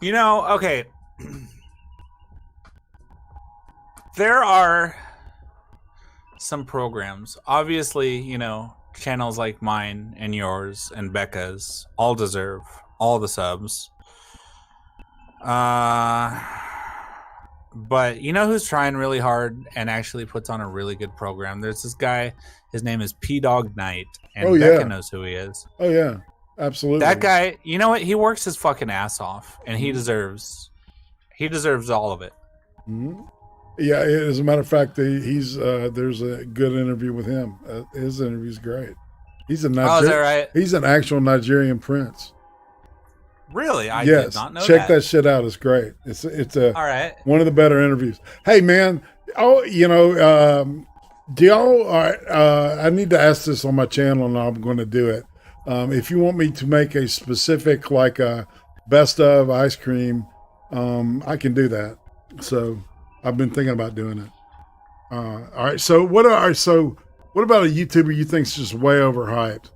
You know, okay. There are some programs. Obviously, you know, channels like mine and yours and Becca's all deserve all the subs. But you know who's trying really hard and actually puts on a really good program? There's this guy, his name is P-Dog Knight, and Becca knows who he is. Oh yeah, absolutely. That guy, you know what? He works his fucking ass off, and he deserves all of it. Yeah, as a matter of fact, there's a good interview with him. His interview's great. He's a is that right? He's an actual Nigerian prince. Really? I did not know check that shit out. It's great. It's all right. One of the better interviews. Hey man, do y'all? I need to ask this on my channel, and I'm going to do it. If you want me to make a specific like a best of ice cream, I can do that. So I've been thinking about doing it. All right. So what about a YouTuber you think's just way overhyped?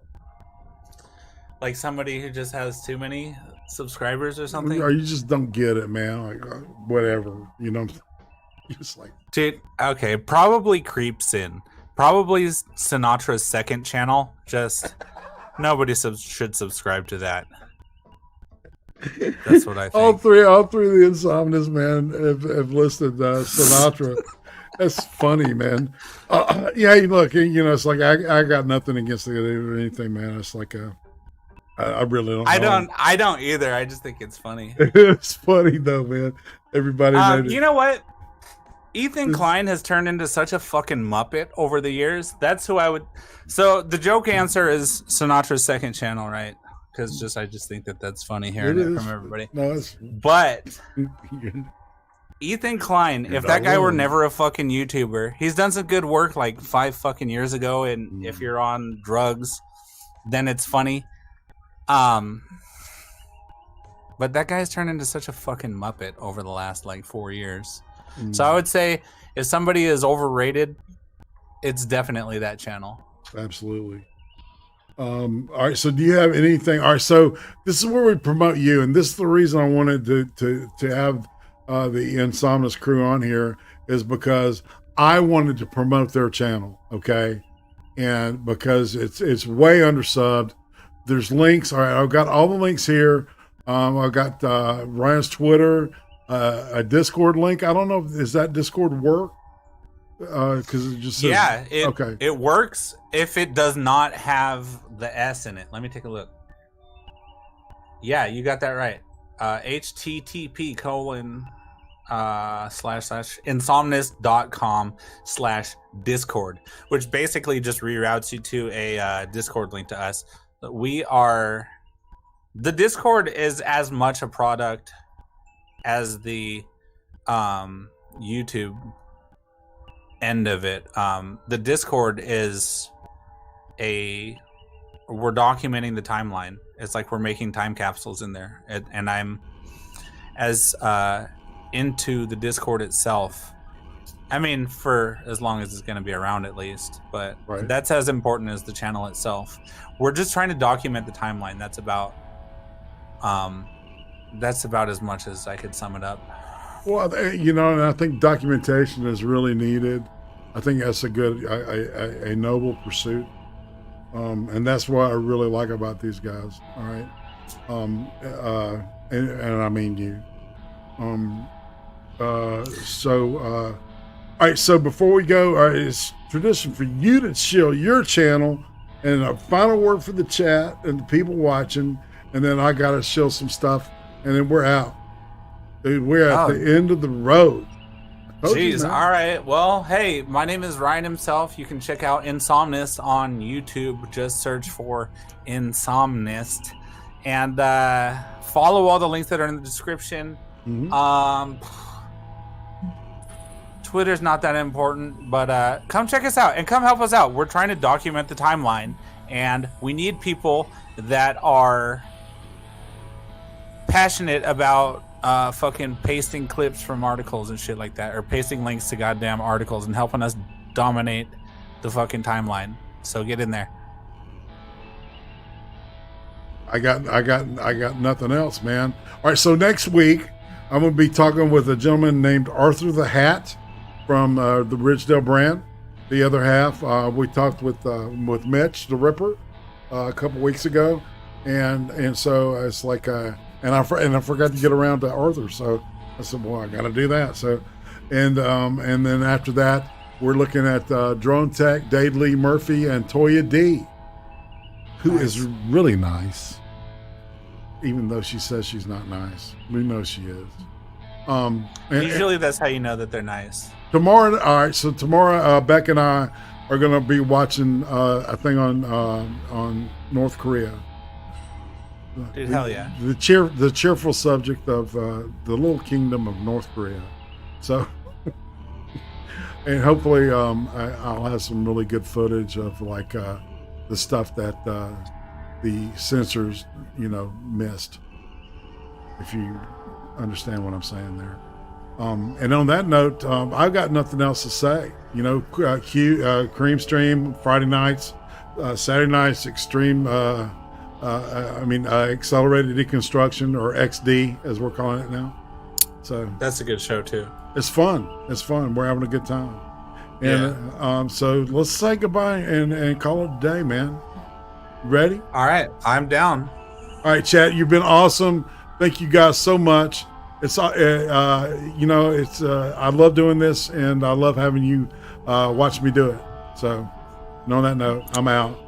Like somebody who just has too many subscribers or something? Or you just don't get it, man. Like whatever, you know. Just like, dude. Okay, probably creeps in. Probably Sinatra's second channel. Just nobody should subscribe to that. That's what I think. All three of the Insomnists, man, have listed Sinatra. That's funny, man. Yeah, look, you know, it's like I got nothing against it or anything, man. It's like I really don't. I don't either. I just think it's funny. It's funny though, man. Everybody. You know what? Ethan Klein has turned into such a fucking muppet over the years. That's who I would. So the joke answer is Sinatra's second channel, right? Because I just think that's funny hearing it from everybody. No, but Ethan Klein, if that guy were never a fucking YouTuber, he's done some good work like 5 fucking years ago. And if you're on drugs, then it's funny. But that guy's turned into such a fucking muppet over the last like 4 years. So I would say if somebody is overrated, it's definitely that channel. Absolutely. All right. So do you have anything? All right. So this is where we promote you. And this is the reason I wanted to have the Insomnus crew on here, is because I wanted to promote their channel. Okay. And because it's way undersubbed. There's links. All right. I've got all the links here. I've got Ryan's Twitter, a Discord link. I don't know, is that Discord work? Because it just says, it works if it does not have the S in it. Let me take a look. Yeah, you got that right. http://insomnus.com/discord, which basically just reroutes you to a Discord link to us. The Discord is as much a product as the YouTube end of it. The Discord is we're documenting the timeline. It's like we're making time capsules in there. And I'm as into the Discord itself. I mean, for as long as it's going to be around at least. But that's as important as the channel itself. We're just trying to document the timeline. That's about as much as I could sum it up. Well, and I think documentation is really needed. I think that's a good, a noble pursuit. And that's what I really like about these guys. All right. And I mean you. All right. So before we go, it's tradition for you to chill your channel, and a final word for the chat and the people watching. And then I got to show some stuff, and then we're out. Dude, we're at the end of the road. Jeez, all right. Well, hey, my name is Ryan himself. You can check out Insomnist on YouTube. Just search for Insomnist. And follow all the links that are in the description. Twitter's not that important, but come check us out and come help us out. We're trying to document the timeline, and we need people that are passionate about fucking pasting clips from articles and shit like that, or pasting links to goddamn articles and helping us dominate the fucking timeline. So get in there. I got nothing else, man. All right, so next week I'm gonna be talking with a gentleman named Arthur the Hat from the Ridgedale brand. The other half, we talked with Mitch the Ripper a couple weeks ago, and so it's like, and I forgot to get around to Arthur, so I said, well, I got to do that. So, and then after that, we're looking at Drone Tech, Dade Lee Murphy, and Toya D, who is really nice, even though she says she's not nice. We know she is. Usually that's how you know that they're nice. Tomorrow, all right. So tomorrow, Beck and I are going to be watching a thing on North Korea. Dude, hell yeah! The cheerful subject of the little kingdom of North Korea. So, and hopefully, I'll have some really good footage of like the stuff that the censors, missed. If you understand what I'm saying there. And on that note, I've got nothing else to say. CREEM stream Friday nights, Saturday nights, extreme. Accelerated deconstruction, or XD as we're calling it now. So that's a good show too. It's fun. We're having a good time. And so let's say goodbye and call it a day, man. Ready? All right, I'm down. All right, chat. You've been awesome. Thank you guys so much. It's I love doing this, and I love having you watch me do it. So, on that note, I'm out.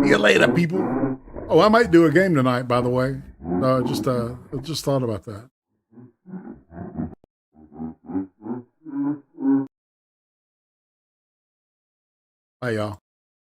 See you later, people. Oh, I might do a game tonight, by the way. Just thought about that. Bye, y'all.